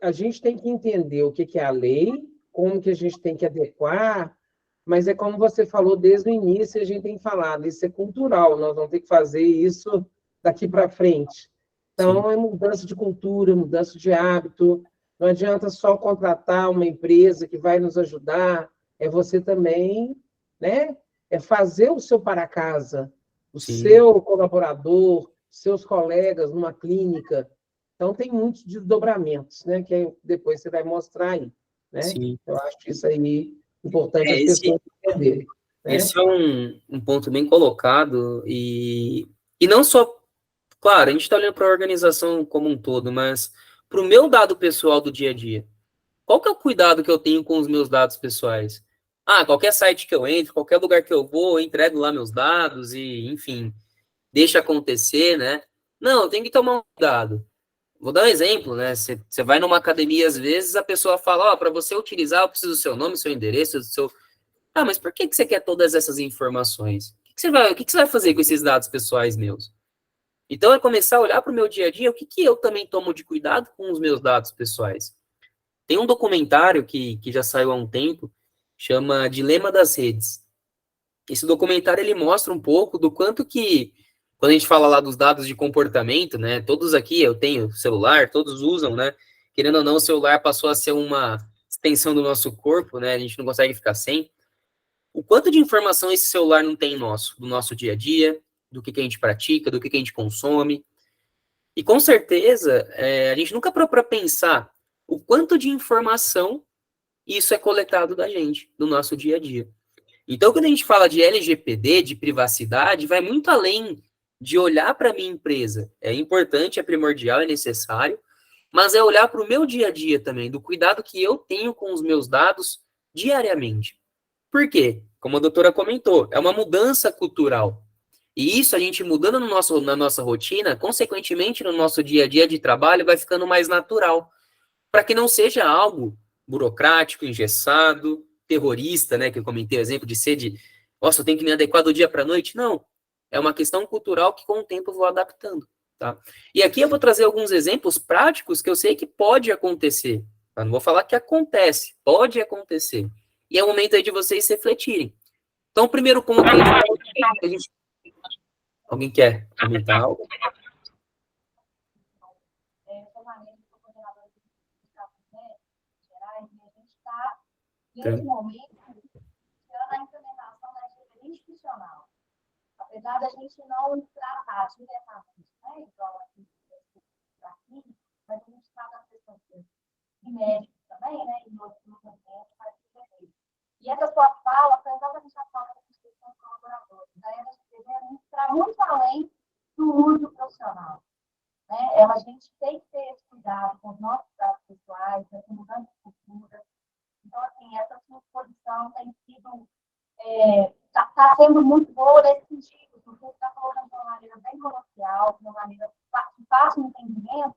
a gente tem que entender o que é a lei, como que a gente tem que adequar, mas é como você falou desde o início, a gente tem falado, isso é cultural, nós vamos ter que fazer isso daqui para frente. Então, Sim. é mudança de cultura, mudança de hábito, não adianta só contratar uma empresa que vai nos ajudar, é você também, né? É fazer o seu para casa, o Sim. seu colaborador, seus colegas numa clínica. Então, tem muitos desdobramentos, né? Que depois você vai mostrar aí, né? Sim. Eu acho isso aí importante as Esse pessoas entenderem. Né? é um ponto bem colocado, e não só, claro, a gente está olhando para a organização como um todo, mas para o meu dado pessoal do dia a dia. Qual que é o cuidado que eu tenho com os meus dados pessoais? Qualquer site que eu entro, qualquer lugar que eu vou, eu entrego lá meus dados e, enfim, deixa acontecer, né? Não, eu tenho que tomar um cuidado. Vou dar um exemplo, né? Você vai numa academia, às vezes, a pessoa fala, para você utilizar, eu preciso do seu nome, seu endereço, do seu... mas por que você quer todas essas informações? O que você vai fazer com esses dados pessoais meus? Então, é começar a olhar para o meu dia a dia, o que eu também tomo de cuidado com os meus dados pessoais. Tem um documentário que já saiu há um tempo, chama Dilema das Redes. Esse documentário, ele mostra um pouco do quanto que, quando a gente fala lá dos dados de comportamento, né, todos aqui, eu tenho celular, todos usam, né, querendo ou não, o celular passou a ser uma extensão do nosso corpo, né, a gente não consegue ficar sem. O quanto de informação esse celular não tem do nosso dia a dia, do que a gente pratica, do que a gente consome. E com certeza, a gente nunca parou para pensar o quanto de informação isso é coletado da gente, do nosso dia a dia. Então, quando a gente fala de LGPD, de privacidade, vai muito além de olhar para a minha empresa. É importante, é primordial, é necessário, mas é olhar para o meu dia a dia também, do cuidado que eu tenho com os meus dados diariamente. Por quê? Como a doutora comentou, é uma mudança cultural. E isso, a gente mudando na nossa rotina, consequentemente, no nosso dia a dia de trabalho, vai ficando mais natural. Para que não seja algo burocrático, engessado, terrorista, né? Que eu comentei o exemplo de ser nossa, eu tenho que me adequar do dia para a noite. Não. É uma questão cultural que, com o tempo, eu vou adaptando. Tá? E aqui eu vou trazer alguns exemplos práticos que eu sei que pode acontecer. Tá? Não vou falar que acontece, pode acontecer. E é o momento aí de vocês refletirem. Então, o primeiro ponto que a gente... Alguém quer comentar algo? Nesse momento, tirando a implementação da LGPD institucional. Apesar da gente não tratar diretamente, né, igual aqui, mas a gente trata as questões de médicos também, né, e outros movimentos para LGPD. E essa sua fala foi exatamente a fala da instituição dos colaboradores. Da LGPD está muito além do uso profissional. Né? A gente tem que ter esse cuidado com os nossos dados pessoais, essa mudança de cultura. Então, assim, essa sua exposição tem sido, está sendo muito boa nesse sentido, porque você está colocando de uma maneira bem coloquial, de uma maneira de fácil entendimento,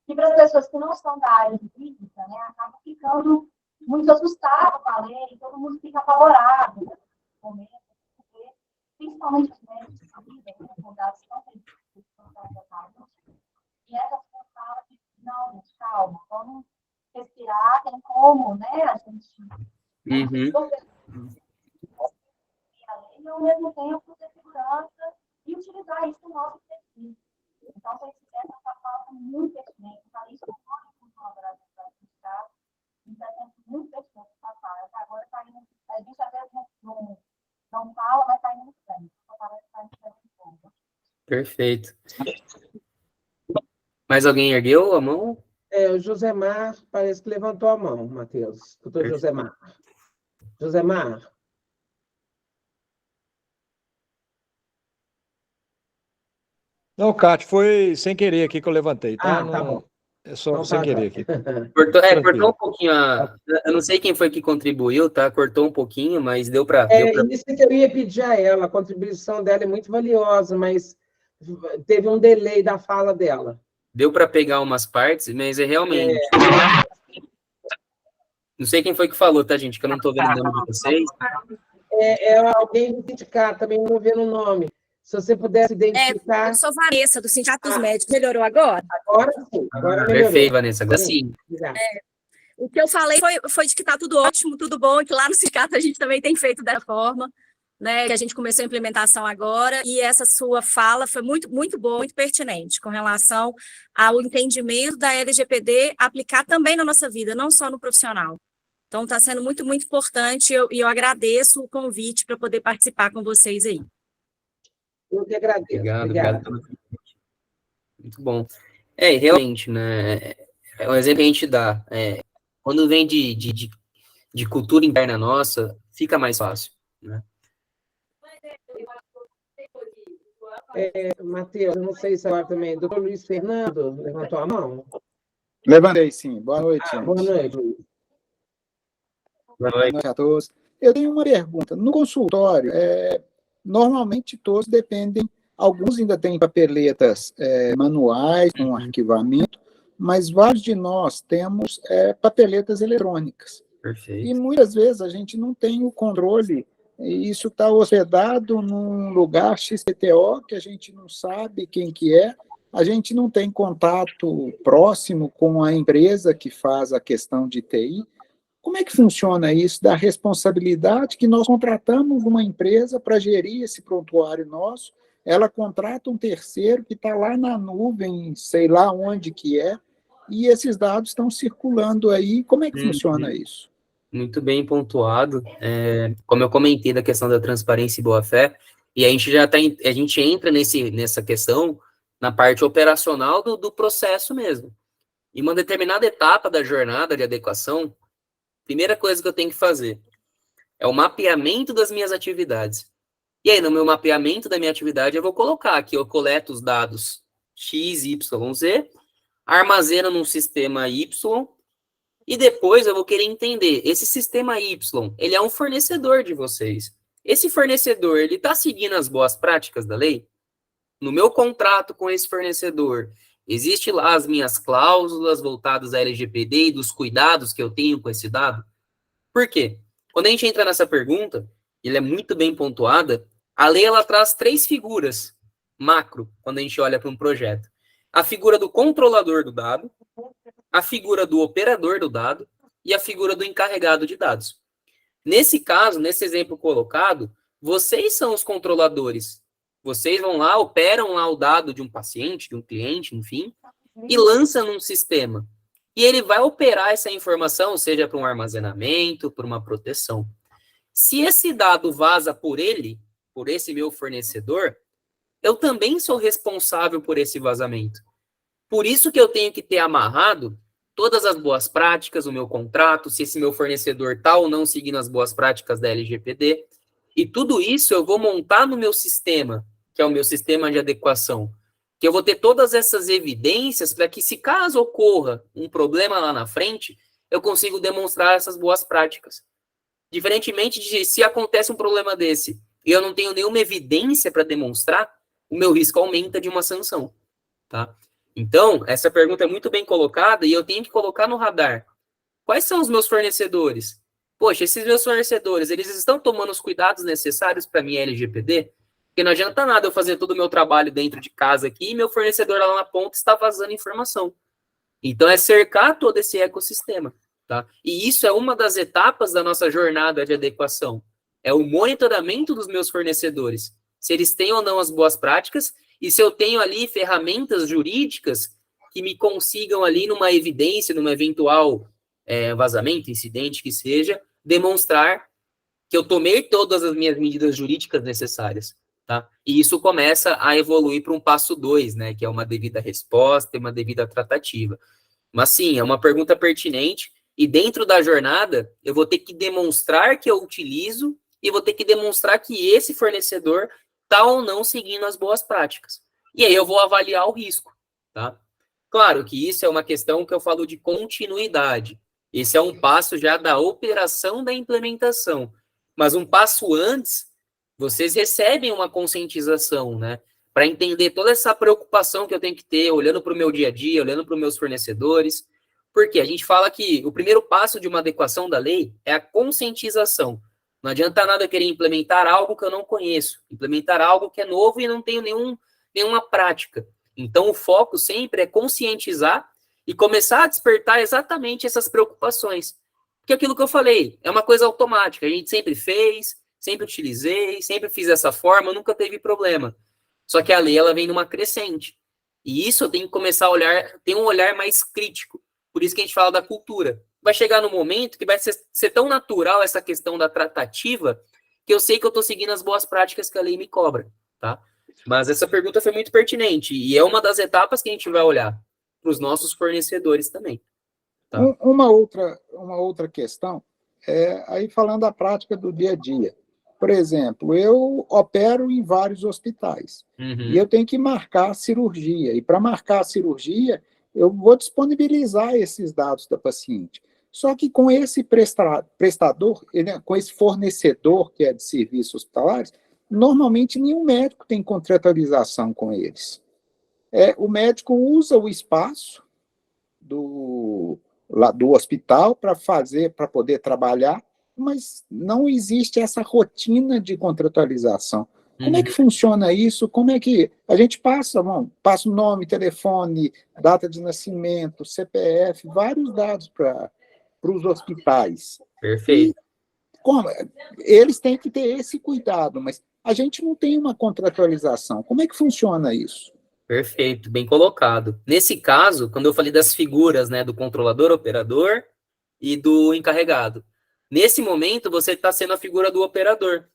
e para as pessoas que não são da área jurídica, né, acabam ficando muito assustadas com a lei, todo mundo fica apavorado nesse momento, porque, principalmente os médicos de vida, né, com dados tão sensíveis, e essa pessoa fala que, não, gente, calma, vamos respirar, tem como, né, a gente e ao mesmo tempo ter segurança e utilizar isso no nosso perfil. Então, essa fala muito pertinente, falei isso com os colaboradores da Estado, e está sendo muito pertinente essa fala. Agora está indo, a gente às vezes não fala, mas está indo muito bem. Parece que está indo muito bem. Perfeito. Mais alguém ergueu a mão? O Josemar parece que levantou a mão, Matheus. Doutor Josemar. Josemar? Não, Cátia, foi sem querer aqui que eu levantei, tá? Ah, tá bom. É só Então sem tá querer jóia. aqui. Cortou Tranquilo. um pouquinho eu não sei quem foi que contribuiu, tá? Cortou um pouquinho, mas deu para Isso que eu ia pedir a ela, a contribuição dela é muito valiosa, mas teve um delay da fala dela. deu para pegar umas partes, mas é realmente. Não sei quem foi que falou, tá, gente? Que eu não tô vendo o nome de vocês. É alguém do sindicato, também não vendo o nome. Se você pudesse identificar. Eu sou Vanessa, do Sindicato dos Médicos. Melhorou agora? Agora sim, agora melhorou. Perfeito, Vanessa. Agora sim. O que eu falei foi de que está tudo ótimo, tudo bom, e que lá no sindicato a gente também tem feito dessa forma, né? Que a gente começou a implementação agora, e essa sua fala foi muito, muito boa, muito pertinente, com relação ao entendimento da LGPD aplicar também na nossa vida, não só no profissional. Então, está sendo muito, muito importante, e eu agradeço o convite para poder participar com vocês aí. Eu que agradeço. Obrigado. Muito bom. Realmente, né? É um exemplo que a gente dá. Quando vem de cultura interna nossa, fica mais fácil, né? Matheus, eu não sei se agora também. Doutor Luiz Fernando levantou a mão? Levantei, sim. Boa noite, gente. Boa noite, Luiz. Boa Boa noite a todos. Eu tenho uma pergunta. No consultório, normalmente todos dependem, alguns ainda têm papeletas manuais com arquivamento, mas vários de nós temos papeletas eletrônicas. Perfeito. E muitas vezes a gente não tem o controle, e isso está hospedado num lugar XPTO que a gente não sabe quem que é, a gente não tem contato próximo com a empresa que faz a questão de TI. Como é que funciona isso da responsabilidade que nós contratamos uma empresa para gerir esse prontuário nosso, ela contrata um terceiro que está lá na nuvem, sei lá onde que é, e esses dados estão circulando aí. Como é que funciona isso? Muito bem pontuado. Como eu comentei da questão da transparência e boa-fé, e a gente a gente entra nessa questão na parte operacional do processo mesmo. Em uma determinada etapa da jornada de adequação, primeira coisa que eu tenho que fazer é o mapeamento das minhas atividades. E aí, no meu mapeamento da minha atividade, eu vou colocar aqui, eu coleto os dados X, Y, Z, armazeno num sistema Y, e depois eu vou querer entender, esse sistema Y, ele é um fornecedor de vocês. Esse fornecedor, ele está seguindo as boas práticas da lei? No meu contrato com esse fornecedor, existe lá as minhas cláusulas voltadas à LGPD e dos cuidados que eu tenho com esse dado? Por quê? Quando a gente entra nessa pergunta, ele é muito bem pontuada, a lei ela traz 3 figuras macro, quando a gente olha para um projeto. A figura do controlador do dado, a figura do operador do dado e a figura do encarregado de dados. Nesse caso, nesse exemplo colocado, vocês são os controladores. Vocês vão lá, operam lá o dado de um paciente, de um cliente, enfim, e lançam num sistema. E ele vai operar essa informação, seja para um armazenamento, para uma proteção. Se esse dado vaza por ele, por esse meu fornecedor, eu também sou responsável por esse vazamento. Por isso que eu tenho que ter amarrado todas as boas práticas, o meu contrato, se esse meu fornecedor está ou não seguindo as boas práticas da LGPD. E tudo isso eu vou montar no meu sistema, que é o meu sistema de adequação. Que eu vou ter todas essas evidências para que, se caso ocorra um problema lá na frente, eu consigo demonstrar essas boas práticas. Diferentemente de se acontece um problema desse e eu não tenho nenhuma evidência para demonstrar, o meu risco aumenta de uma sanção, tá? Então, essa pergunta é muito bem colocada e eu tenho que colocar no radar. Quais são os meus fornecedores? Poxa, esses meus fornecedores, eles estão tomando os cuidados necessários para minha LGPD? Porque não adianta nada eu fazer todo o meu trabalho dentro de casa aqui e meu fornecedor lá na ponta está vazando informação. Então, é cercar todo esse ecossistema, tá? E isso é uma das etapas da nossa jornada de adequação. É o monitoramento dos meus fornecedores. Se eles têm ou não as boas práticas e se eu tenho ali ferramentas jurídicas que me consigam ali numa evidência, numa eventual vazamento, incidente que seja, demonstrar que eu tomei todas as minhas medidas jurídicas necessárias, tá? E isso começa a evoluir para um passo 2, né, que é uma devida resposta e uma devida tratativa. Mas sim, é uma pergunta pertinente E dentro da jornada, eu vou ter que demonstrar que eu utilizo e vou ter que demonstrar que esse fornecedor está ou não seguindo as boas práticas. E aí eu vou avaliar o risco, tá? Claro que isso é uma questão que eu falo de continuidade. Esse é um passo já da operação da implementação. Mas um passo antes, vocês recebem uma conscientização, né? Para entender toda essa preocupação que eu tenho que ter, olhando para o meu dia a dia, olhando para os meus fornecedores. Porque a gente fala que o primeiro passo de uma adequação da lei é a conscientização. Não adianta nada eu querer implementar algo que eu não conheço, implementar algo que é novo e não tenho nenhuma prática. Então, o foco sempre é conscientizar e começar a despertar exatamente essas preocupações. Porque aquilo que eu falei, é uma coisa automática. A gente sempre fez, sempre utilizei, sempre fiz dessa forma, nunca teve problema. Só que a lei, ela vem numa crescente. E isso eu tenho que começar a olhar, ter um olhar mais crítico. Por isso que a gente fala da cultura. Vai chegar no momento que vai ser tão natural essa questão da tratativa que eu sei que eu estou seguindo as boas práticas que a lei me cobra, tá? Mas essa pergunta foi muito pertinente e é uma das etapas que a gente vai olhar para os nossos fornecedores também. Tá? Uma outra questão é aí falando da prática do dia a dia. Por exemplo, eu opero em vários hospitais e eu tenho que marcar a cirurgia. E para marcar a cirurgia, eu vou disponibilizar esses dados da paciente. Só que com esse prestador, com esse fornecedor que é de serviços hospitalares, normalmente nenhum médico tem contratualização com eles. O médico usa o espaço do hospital para poder trabalhar, mas não existe essa rotina de contratualização. Como é que funciona isso? Como é que a gente passa o nome, telefone, data de nascimento, CPF, vários dados para os hospitais. Perfeito. Eles têm que ter esse cuidado, mas a gente não tem uma contratualização. Como é que funciona isso? Perfeito, bem colocado. Nesse caso, quando eu falei das figuras, né, do controlador, operador e do encarregado, nesse momento você está sendo a figura do operador.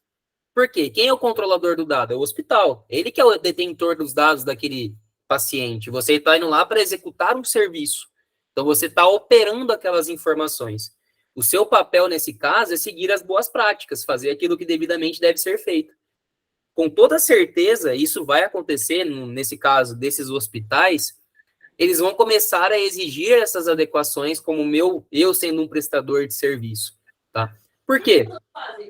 Por quê? Quem é o controlador do dado? É o hospital. Ele que é o detentor dos dados daquele paciente. Você está indo lá para executar um serviço. Então, você está operando aquelas informações. O seu papel, nesse caso, é seguir as boas práticas, fazer aquilo que devidamente deve ser feito. Com toda certeza, isso vai acontecer, nesse caso, desses hospitais, eles vão começar a exigir essas adequações como eu sendo um prestador de serviço, tá? Por quê?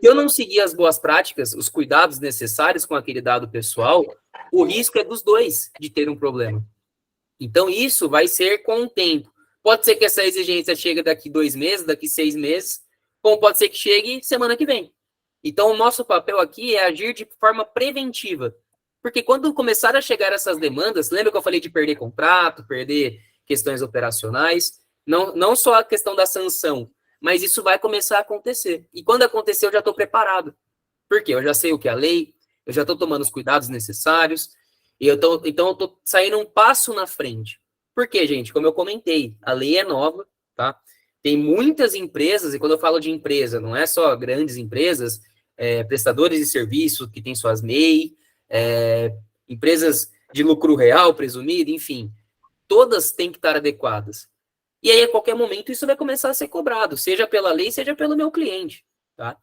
Se eu não seguir as boas práticas, os cuidados necessários com aquele dado pessoal, o risco é dos dois de ter um problema. Então, isso vai ser com o tempo. Pode ser que essa exigência chegue daqui 2 meses, daqui 6 meses, como pode ser que chegue semana que vem. Então, o nosso papel aqui é agir de forma preventiva. Porque quando começar a chegar essas demandas, lembra que eu falei de perder contrato, perder questões operacionais? Não só a questão da sanção, mas isso vai começar a acontecer. E quando acontecer, eu já estou preparado. Por quê? Eu já sei o que é a lei, eu já estou tomando os cuidados necessários, e então eu estou saindo um passo na frente. Por quê, gente? Como eu comentei, a lei é nova, tá? Tem muitas empresas, e quando eu falo de empresa, não é só grandes empresas, prestadores de serviços que têm suas MEI, empresas de lucro real presumido, enfim, todas têm que estar adequadas. E aí, a qualquer momento, isso vai começar a ser cobrado, seja pela lei, seja pelo meu cliente, tá?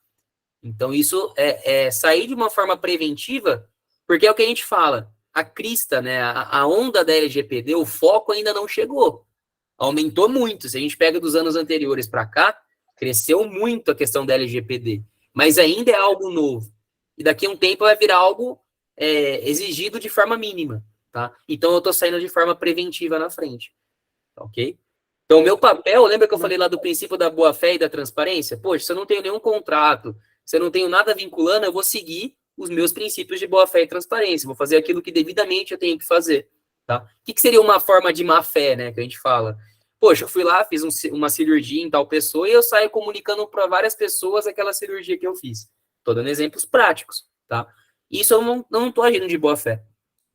Então, isso é sair de uma forma preventiva, porque é o que a gente fala, a crista, né, a onda da LGPD, o foco ainda não chegou. Aumentou muito. Se a gente pega dos anos anteriores para cá, cresceu muito a questão da LGPD, mas ainda é algo novo. E daqui a um tempo vai virar algo exigido de forma mínima, tá? Então, eu estou saindo de forma preventiva na frente, ok? Então, o meu papel, lembra que eu falei lá do princípio da boa-fé e da transparência? Poxa, se eu não tenho nenhum contrato, se eu não tenho nada vinculando, eu vou seguir os meus princípios de boa-fé e transparência, vou fazer aquilo que devidamente eu tenho que fazer, tá? O que seria uma forma de má-fé, né, que a gente fala? Poxa, eu fui lá, fiz uma cirurgia em tal pessoa e eu saio comunicando para várias pessoas aquela cirurgia que eu fiz. Estou dando exemplos práticos, tá? Isso eu não estou agindo de boa-fé.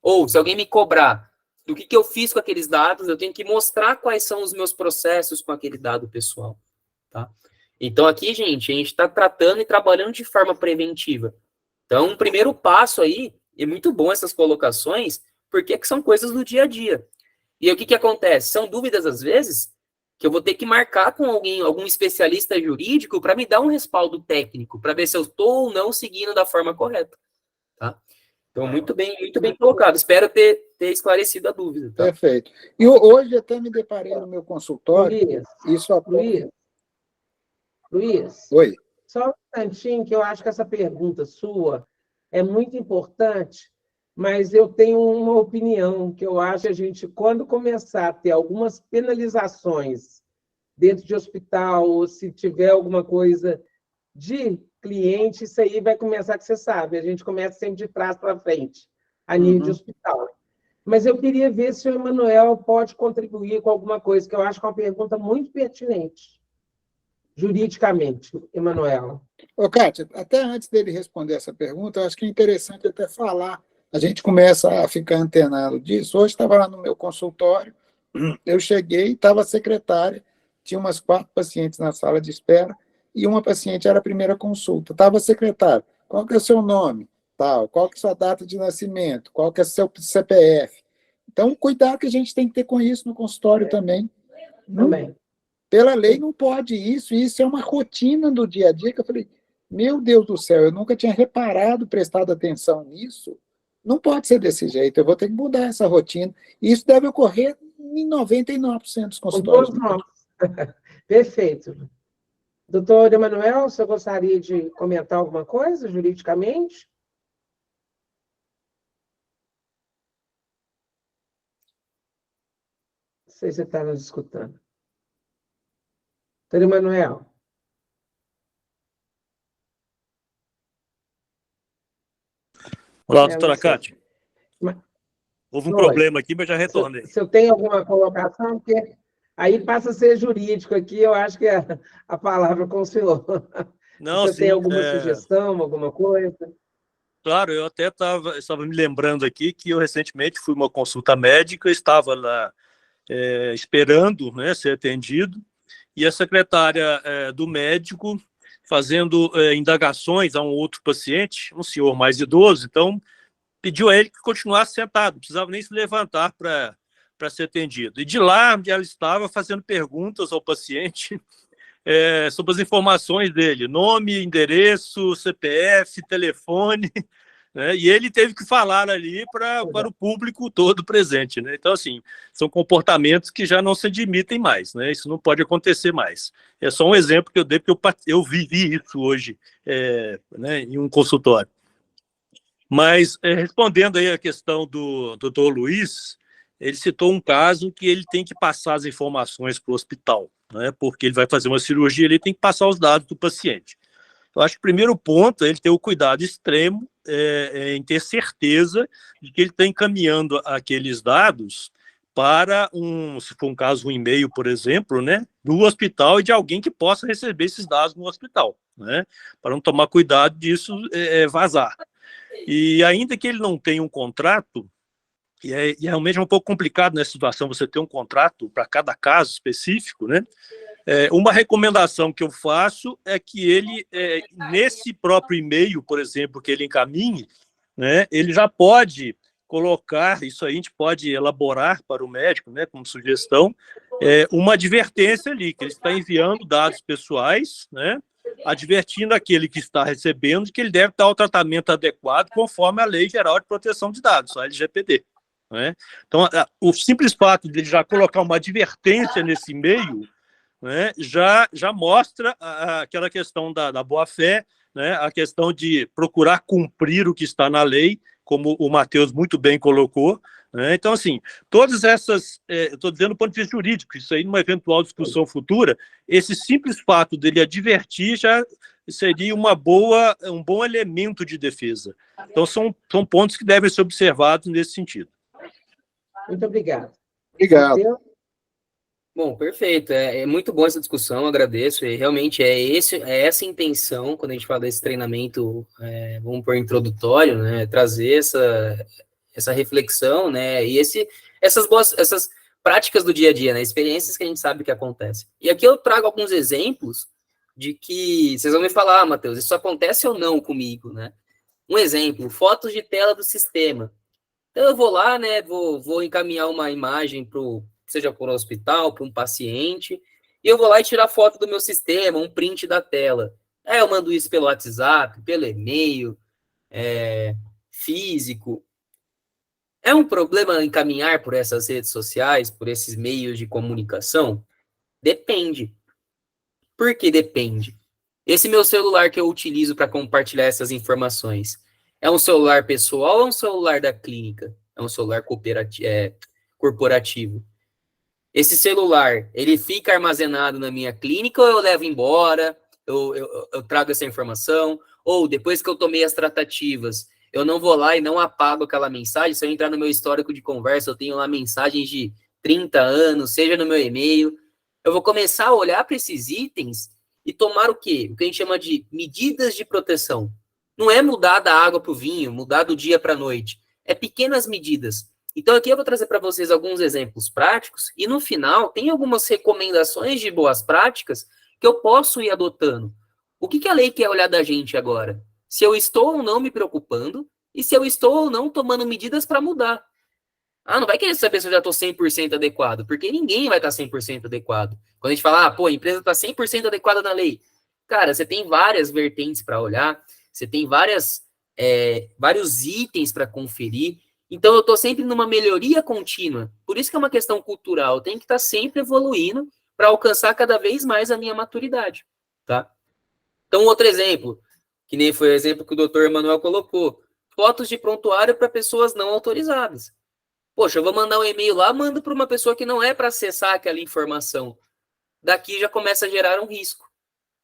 Ou, se alguém me cobrar do que eu fiz com aqueles dados, eu tenho que mostrar quais são os meus processos com aquele dado pessoal, tá? Então, aqui, gente, a gente está tratando e trabalhando de forma preventiva. Então, um primeiro passo aí, é muito bom essas colocações, porque são coisas do dia a dia. E aí, o que acontece? São dúvidas, às vezes, que eu vou ter que marcar com algum especialista jurídico para me dar um respaldo técnico, para ver se eu estou ou não seguindo da forma correta, tá? Então, muito bem colocado. Espero ter esclarecido a dúvida. Tá? Perfeito. E hoje até me deparei no meu consultório. Luiz, Oi. só um instantinho, que eu acho que essa pergunta sua é muito importante, mas eu tenho uma opinião, que eu acho que a gente, quando começar a ter algumas penalizações dentro de hospital, ou se tiver alguma coisa de cliente, isso aí vai começar, que você sabe, a gente começa sempre de trás para frente, a nível de hospital. Mas eu queria ver se o Emanuel pode contribuir com alguma coisa, que eu acho que é uma pergunta muito pertinente, juridicamente, Emanuel. Ô, Kátia, até antes dele responder essa pergunta, eu acho que é interessante até falar. A gente começa a ficar antenado disso. Hoje estava lá no meu consultório, eu cheguei, estava a secretária, tinha umas 4 pacientes na sala de espera, e uma paciente era a primeira consulta. Estava a secretária, qual que é o seu nome? Tal, qual que é a sua data de nascimento? Qual que é o seu CPF? Então, cuidado que a gente tem que ter com isso no consultório também. Também. Pela lei não pode isso, e isso é uma rotina do dia a dia, que eu falei, meu Deus do céu, eu nunca tinha reparado, prestado atenção nisso. Não pode ser desse jeito, eu vou ter que mudar essa rotina. E isso deve ocorrer em 99% dos consultórios. Perfeito. Doutor Emanuel, você gostaria de comentar alguma coisa juridicamente? Não sei se você está nos escutando. Doutor Emanuel. Olá, doutora Kátia. Mas... Houve um problema aqui, mas já retornei. Se eu tenho alguma colocação, porque aí passa a ser jurídico aqui, eu acho que a palavra com o senhor. Não, você tem alguma sugestão, alguma coisa? Claro, eu até estava me lembrando aqui que eu recentemente fui uma consulta médica, estava lá esperando, né, ser atendido, e a secretária do médico fazendo indagações a um outro paciente, um senhor mais idoso, então pediu a ele que continuasse sentado, não precisava nem se levantar para ser atendido. E de lá, ela estava fazendo perguntas ao paciente sobre as informações dele, nome, endereço, CPF, telefone, né? E ele teve que falar ali para o público todo presente, né? Então, assim, são comportamentos que já não se admitem mais, né? Isso não pode acontecer mais. É só um exemplo que eu dei, porque eu vivi isso hoje, né, em um consultório. Mas, respondendo aí a questão do doutor Luiz, ele citou um caso que ele tem que passar as informações para o hospital, né? Porque ele vai fazer uma cirurgia, ele tem que passar os dados do paciente. Eu acho que o primeiro ponto é ele ter o cuidado extremo em ter certeza de que ele está encaminhando aqueles dados para se for um caso, um e-mail, por exemplo, né, do hospital e de alguém que possa receber esses dados no hospital, né, para não tomar cuidado disso vazar. E ainda que ele não tenha um contrato, e realmente é um pouco complicado nessa situação você ter um contrato para cada caso específico, né? Uma recomendação que eu faço é que ele, nesse próprio e-mail, por exemplo, que ele encaminhe, né, ele já pode colocar, isso aí a gente pode elaborar para o médico, né, como sugestão, uma advertência ali, que ele está enviando dados pessoais, né, advertindo aquele que está recebendo que ele deve dar o tratamento adequado conforme a Lei Geral de Proteção de Dados, a LGPD. Né? Então, o simples fato de ele já colocar uma advertência nesse e-mail, né, já mostra aquela questão da boa-fé, né, a questão de procurar cumprir o que está na lei, como o Matheus muito bem colocou. Né? Então, assim, todas essas, estou dizendo do ponto de vista jurídico, isso aí numa eventual discussão futura, esse simples fato dele advertir já seria um bom elemento de defesa. Então, são pontos que devem ser observados nesse sentido. Muito obrigado. Obrigado. Bom, perfeito. É muito boa essa discussão, agradeço. E realmente é essa a intenção, quando a gente fala desse treinamento, vamos pôr introdutório, né? Trazer essa reflexão, né? E essas práticas do dia a dia, né? Experiências que a gente sabe que acontecem. E aqui eu trago alguns exemplos de que vocês vão me falar, Matheus, isso acontece ou não comigo, né? Um exemplo, fotos de tela do sistema. Então eu vou lá, né? Vou encaminhar uma imagem seja para um hospital, para um paciente, e eu vou lá e tiro a foto do meu sistema, um print da tela. Aí eu mando isso pelo WhatsApp, pelo e-mail, físico. É um problema encaminhar por essas redes sociais, por esses meios de comunicação? Depende. Por que depende? Esse meu celular que eu utilizo para compartilhar essas informações, é um celular pessoal ou é um celular da clínica? É um celular corporativo? Esse celular, ele fica armazenado na minha clínica ou eu levo embora, eu trago essa informação, ou depois que eu tomei as tratativas, eu não vou lá e não apago aquela mensagem. Se eu entrar no meu histórico de conversa, eu tenho lá mensagens de 30 anos, seja no meu e-mail. Eu vou começar a olhar para esses itens e tomar o quê? O que a gente chama de medidas de proteção. Não é mudar da água para o vinho, mudar do dia para a noite. É pequenas medidas. Então, aqui eu vou trazer para vocês alguns exemplos práticos e, no final, tem algumas recomendações de boas práticas que eu posso ir adotando. O que a lei quer olhar da gente agora? Se eu estou ou não me preocupando e se eu estou ou não tomando medidas para mudar. Ah, não vai querer saber se eu já estou 100% adequado, porque ninguém vai estar 100% adequado. Quando a gente fala, pô, a empresa está 100% adequada na lei. Cara, você tem várias vertentes para olhar, você tem vários itens para conferir. Então, eu estou sempre numa melhoria contínua. Por isso que é uma questão cultural. Eu tenho que estar sempre evoluindo para alcançar cada vez mais a minha maturidade, tá? Então, outro exemplo, que nem foi o exemplo que o doutor Emanuel colocou, fotos de prontuário para pessoas não autorizadas. Poxa, eu vou mandar um e-mail lá, mando para uma pessoa que não é para acessar aquela informação. Daqui já começa a gerar um risco.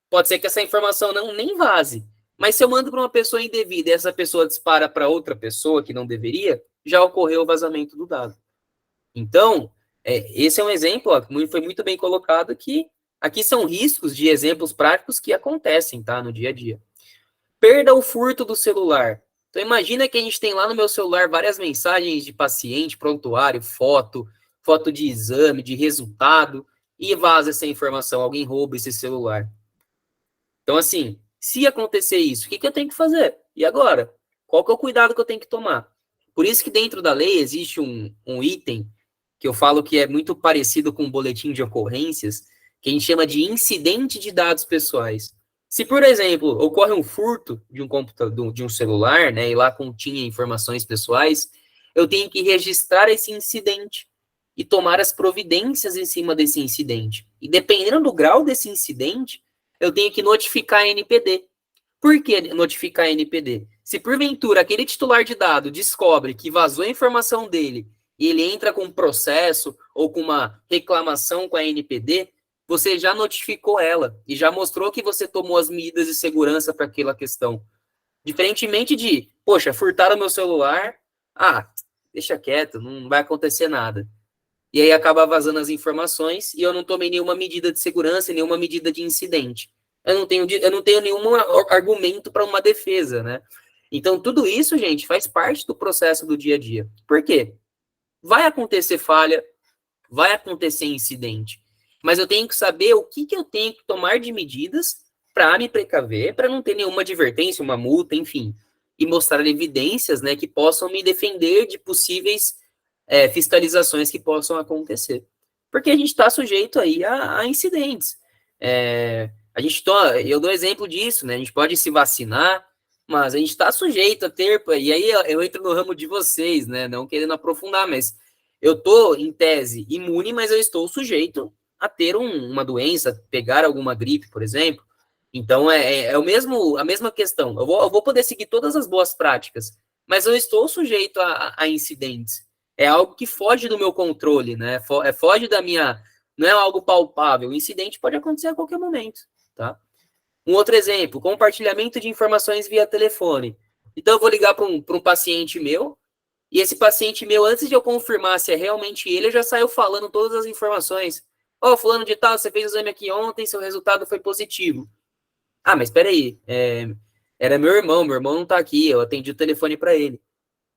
Pode ser que essa informação nem vaze, mas se eu mando para uma pessoa indevida e essa pessoa dispara para outra pessoa que não deveria, já ocorreu o vazamento do dado. Então, esse é um exemplo, ó, foi muito bem colocado, que aqui são riscos de exemplos práticos que acontecem, tá, no dia a dia. Perda ou furto do celular. Então, imagina que a gente tem lá no meu celular várias mensagens de paciente, prontuário, foto de exame, de resultado, e vaza essa informação, alguém rouba esse celular. Então, assim, se acontecer isso, o que eu tenho que fazer? E agora? Qual que é o cuidado que eu tenho que tomar? Por isso que dentro da lei existe um item que eu falo que é muito parecido com um boletim de ocorrências, que a gente chama de incidente de dados pessoais. Se, por exemplo, ocorre um furto de um computador, de um celular, né, e lá continha informações pessoais, eu tenho que registrar esse incidente e tomar as providências em cima desse incidente. E dependendo do grau desse incidente, eu tenho que notificar a NPD. Por que notificar a NPD? Se porventura aquele titular de dado descobre que vazou a informação dele e ele entra com um processo ou com uma reclamação com a NPD, você já notificou ela e já mostrou que você tomou as medidas de segurança para aquela questão. Diferentemente de, poxa, furtaram meu celular, deixa quieto, não vai acontecer nada. E aí acaba vazando as informações e eu não tomei nenhuma medida de segurança, nenhuma medida de incidente. Eu não tenho nenhum argumento para uma defesa, né? Então, tudo isso, gente, faz parte do processo do dia a dia. Por quê? Vai acontecer falha, vai acontecer incidente. Mas eu tenho que saber o que eu tenho que tomar de medidas para me precaver, para não ter nenhuma advertência, uma multa, enfim. E mostrar evidências, né, que possam me defender de possíveis fiscalizações que possam acontecer. Porque a gente está sujeito aí a incidentes. Eu dou exemplo disso, né? A gente pode se vacinar, mas a gente está sujeito a ter, e aí eu entro no ramo de vocês, né? Não querendo aprofundar, mas eu estou, em tese, imune, mas eu estou sujeito a ter uma doença, pegar alguma gripe, por exemplo. Então, a mesma questão. Eu vou poder seguir todas as boas práticas, mas eu estou sujeito a incidentes. É algo que foge do meu controle, né? Foge da minha... Não é algo palpável. O incidente pode acontecer a qualquer momento, tá? Um outro exemplo, compartilhamento de informações via telefone. Então, eu vou ligar para um paciente meu, e esse paciente meu, antes de eu confirmar se é realmente ele, já saiu falando todas as informações. Fulano de tal, você fez o exame aqui ontem, seu resultado foi positivo. Mas espera aí, era meu irmão não tá aqui, eu atendi o telefone para ele.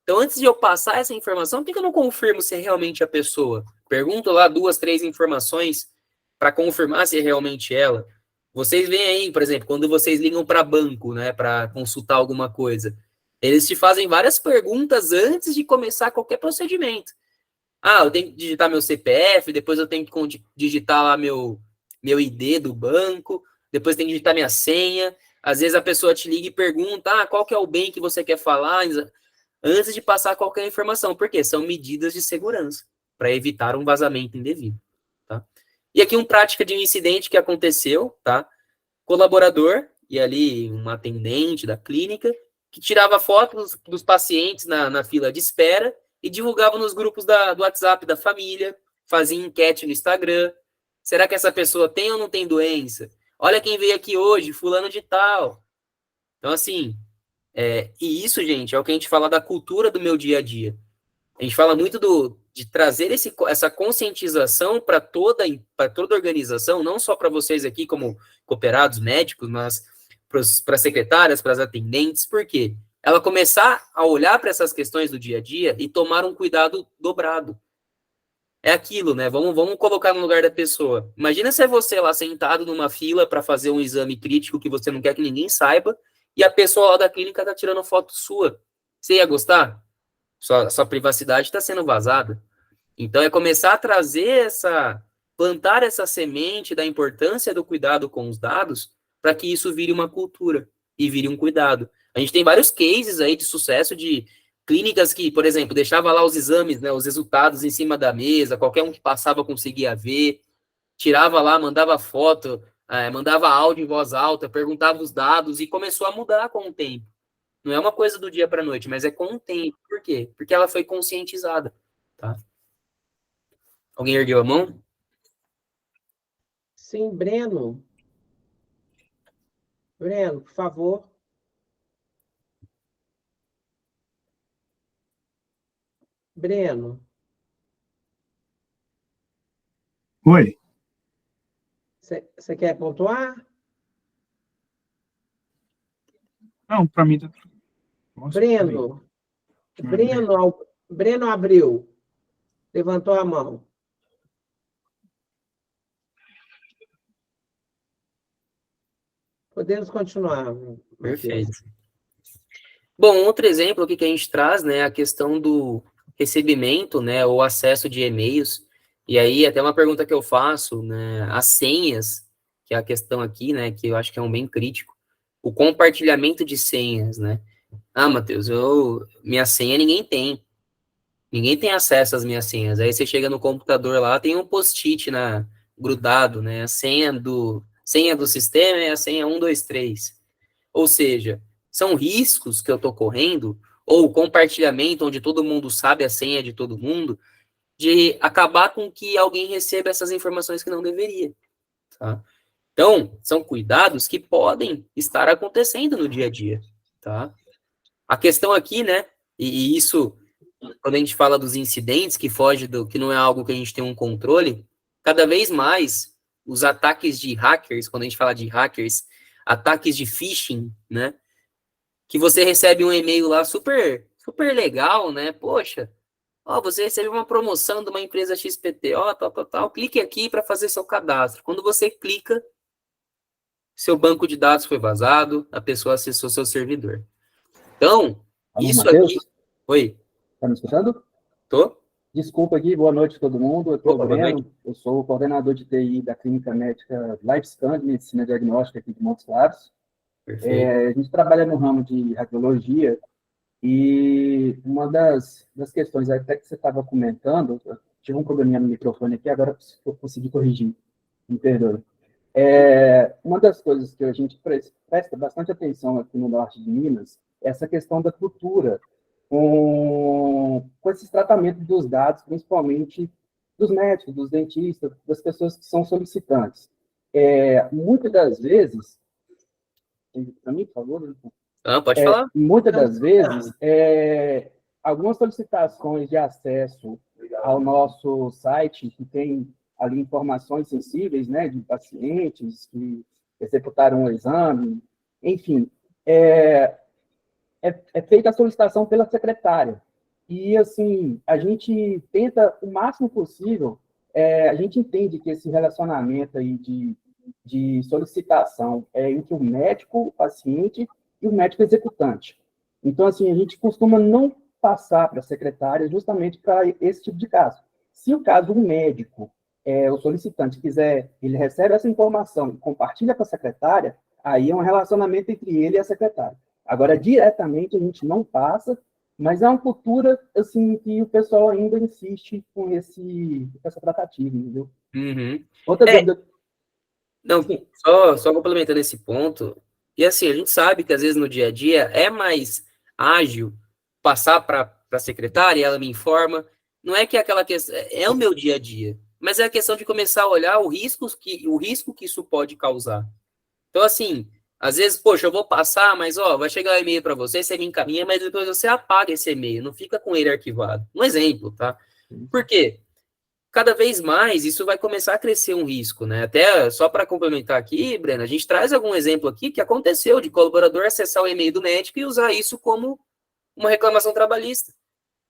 Então, antes de eu passar essa informação, por que eu não confirmo se é realmente a pessoa? Pergunto lá 2, 3 informações para confirmar se é realmente ela. Vocês veem aí, por exemplo, quando vocês ligam para banco, né, para consultar alguma coisa, eles te fazem várias perguntas antes de começar qualquer procedimento. Eu tenho que digitar meu CPF, depois eu tenho que digitar lá meu meu ID do banco, depois tem que digitar minha senha. Às vezes a pessoa te liga e pergunta, qual que é o bem que você quer falar, antes de passar qualquer informação. Por quê? São medidas de segurança, para evitar um vazamento indevido. Tá? E aqui uma prática de um incidente que aconteceu, tá? Colaborador, e ali uma atendente da clínica, que tirava fotos dos pacientes na fila de espera e divulgava nos grupos do WhatsApp da família, fazia enquete no Instagram. Será que essa pessoa tem ou não tem doença? Olha quem veio aqui hoje, fulano de tal. Então, assim, e isso, gente, é o que a gente fala da cultura do meu dia a dia. A gente fala muito de trazer essa conscientização para toda organização, não só para vocês aqui como cooperados médicos, mas para as secretárias, para as atendentes. Por quê? Ela começar a olhar para essas questões do dia a dia e tomar um cuidado dobrado. É aquilo, né? Vamos colocar no lugar da pessoa. Imagina se é você lá sentado numa fila para fazer um exame crítico que você não quer que ninguém saiba e a pessoa lá da clínica tá tirando foto sua. Você ia gostar? Sua privacidade está sendo vazada. Então, é começar a trazer plantar essa semente da importância do cuidado com os dados para que isso vire uma cultura e vire um cuidado. A gente tem vários cases aí de sucesso de clínicas que, por exemplo, deixava lá os exames, né, os resultados em cima da mesa, qualquer um que passava conseguia ver, tirava lá, mandava foto, mandava áudio em voz alta, perguntava os dados e começou a mudar com o tempo. Não é uma coisa do dia para a noite, mas é com o tempo. Por quê? Porque ela foi conscientizada, tá? Alguém ergueu a mão? Sim, Breno. Breno, por favor. Breno. Oi. Você quer pontuar? Não, para mim tá. Nossa, Breno. Breno Abreu. Levantou a mão. Podemos continuar. Perfeito. Bom, outro exemplo aqui que a gente traz, né, a questão do recebimento, né, ou acesso de e-mails. E aí, até uma pergunta que eu faço, né, as senhas, que é a questão aqui, né, que eu acho que é um bem crítico, o compartilhamento de senhas, né? Matheus, minha senha ninguém tem. Ninguém tem acesso às minhas senhas. Aí você chega no computador lá, tem um post-it grudado, né? A senha do sistema é a senha 123. Ou seja, são riscos que eu estou correndo, ou compartilhamento, onde todo mundo sabe a senha de todo mundo, de acabar com que alguém receba essas informações que não deveria. Tá? Então, são cuidados que podem estar acontecendo no dia a dia. Tá? A questão aqui, né? E isso, quando a gente fala dos incidentes, que foge que não é algo que a gente tem um controle, cada vez mais os ataques de hackers, quando a gente fala de hackers, ataques de phishing, né? Que você recebe um e-mail lá super, super legal, né? Poxa, você recebeu uma promoção de uma empresa XPT, tal. Clique aqui para fazer seu cadastro. Quando você clica, seu banco de dados foi vazado, a pessoa acessou seu servidor. Então, Alô, isso Matheus? aqui... Oi. Tá me escutando? Tô. Desculpa aqui, boa noite a todo mundo. Eu sou o Boa Breno, noite. eu sou o coordenador de TI da Clínica Médica Lifescan, de Medicina Diagnóstica aqui de Montes Claros. Perfeito. A gente trabalha no ramo de radiologia e uma das questões, até que você estava comentando, eu tive um probleminha no microfone aqui, agora eu consegui corrigir, me perdoe. Uma das coisas que a gente presta bastante atenção aqui no norte de Minas é essa questão da cultura, com esses tratamentos dos dados, principalmente dos médicos, dos dentistas, das pessoas que são solicitantes. Muitas das vezes, para mim, por favor, pode falar. muitas das vezes, algumas solicitações de acesso ao nosso site, que tem ali informações sensíveis, né, de pacientes que executaram o exame, enfim, é feita a solicitação pela secretária. E, assim, a gente tenta, o máximo possível, a gente entende que esse relacionamento aí de solicitação é entre o médico, o paciente e o médico executante. Então, assim, a gente costuma não passar para a secretária justamente para esse tipo de caso. Se o caso do médico o solicitante quiser, ele recebe essa informação e compartilha com a secretária, aí é um relacionamento entre ele e a secretária. Agora, diretamente, a gente não passa, mas é uma cultura, assim, que o pessoal ainda insiste com essa tratativa, entendeu? Uhum. Outra dúvida... Não, só complementando esse ponto, e assim, a gente sabe que às vezes no dia a dia é mais ágil passar para a secretária e ela me informa, não é que é aquela questão, é o meu dia a dia, mas é a questão de começar a olhar o risco que isso pode causar. Então, assim, às vezes, poxa, eu vou passar, mas, vai chegar um e-mail para você, você me encaminha, mas depois você apaga esse e-mail, não fica com ele arquivado. Um exemplo, tá? Por quê? Cada vez mais isso vai começar a crescer um risco, né? Até só para complementar aqui, Breno, a gente traz algum exemplo aqui que aconteceu de colaborador acessar o e-mail do médico e usar isso como uma reclamação trabalhista,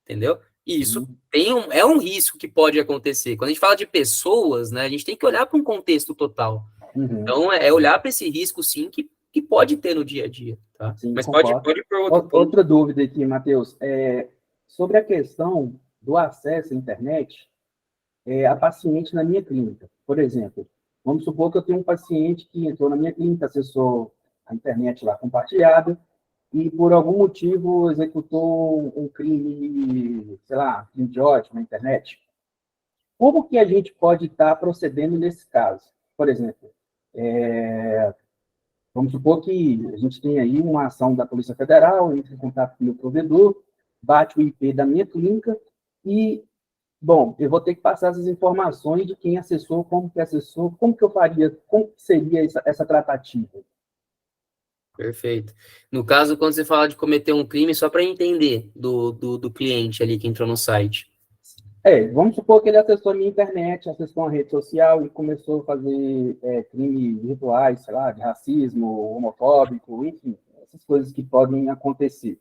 entendeu? E isso é um risco que pode acontecer. Quando a gente fala de pessoas, né, a gente tem que olhar para um contexto total. Então, é olhar para esse risco, sim, que pode ter no dia a dia, tá? Sim, mas pode por outro ponto. Outra dúvida aqui, Matheus, sobre a questão do acesso à internet, a paciente na minha clínica. Por exemplo, vamos supor que eu tenho um paciente que entrou na minha clínica, acessou a internet lá compartilhada, e por algum motivo executou um crime, sei lá, crime de ódio na internet. Como que a gente pode estar procedendo nesse caso? Por exemplo, vamos supor que a gente tem aí uma ação da Polícia Federal, entra em contato com o meu provedor, bate o IP da minha clínica e, bom, eu vou ter que passar essas informações de quem acessou, como que eu faria, como que seria essa tratativa? Perfeito. No caso, quando você fala de cometer um crime, só para entender do cliente ali que entrou no site. Vamos supor que ele acessou a minha internet, acessou uma rede social e começou a fazer crimes virtuais, sei lá, de racismo, homofóbico, enfim, essas coisas que podem acontecer.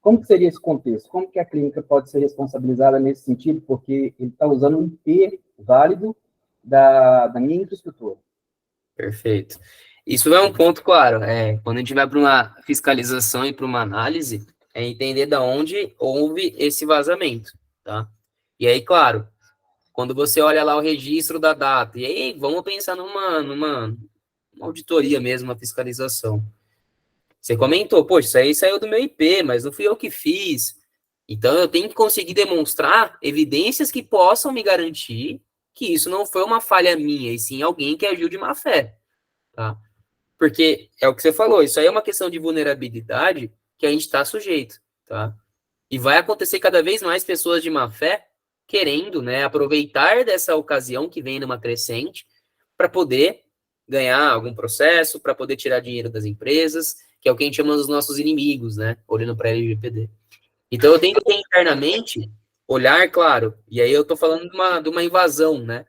Como que seria esse contexto? Como que a clínica pode ser responsabilizada nesse sentido? Porque ele está usando um IP válido da minha infraestrutura. Perfeito. Isso é um ponto claro. Quando a gente vai para uma fiscalização e para uma análise, é entender de onde houve esse vazamento, tá? E aí, claro, quando você olha lá o registro da data, e aí vamos pensar numa auditoria mesmo, uma fiscalização. Você comentou, poxa, isso aí saiu do meu IP, mas não fui eu que fiz. Então, eu tenho que conseguir demonstrar evidências que possam me garantir que isso não foi uma falha minha, e sim alguém que agiu de má fé, tá? Porque é o que você falou, isso aí é uma questão de vulnerabilidade que a gente está sujeito, tá? E vai acontecer cada vez mais pessoas de má fé querendo, né, aproveitar dessa ocasião que vem numa crescente para poder ganhar algum processo, para poder tirar dinheiro das empresas, que é o que a gente chama dos nossos inimigos, né, olhando para a LGPD. Então, eu tenho que ter internamente, olhar, claro, e aí eu estou falando de uma invasão, né,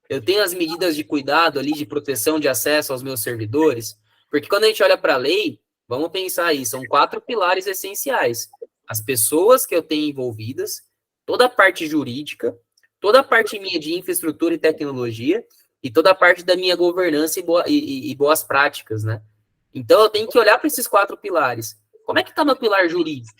eu tenho as medidas de cuidado ali, de proteção de acesso aos meus servidores, porque quando a gente olha para a lei, vamos pensar aí, são 4 pilares essenciais. As pessoas que eu tenho envolvidas, toda a parte jurídica, toda a parte minha de infraestrutura e tecnologia, e toda a parte da minha governança e boas práticas, né? Então, eu tenho que olhar para esses 4 pilares. Como é que está meu pilar jurídico?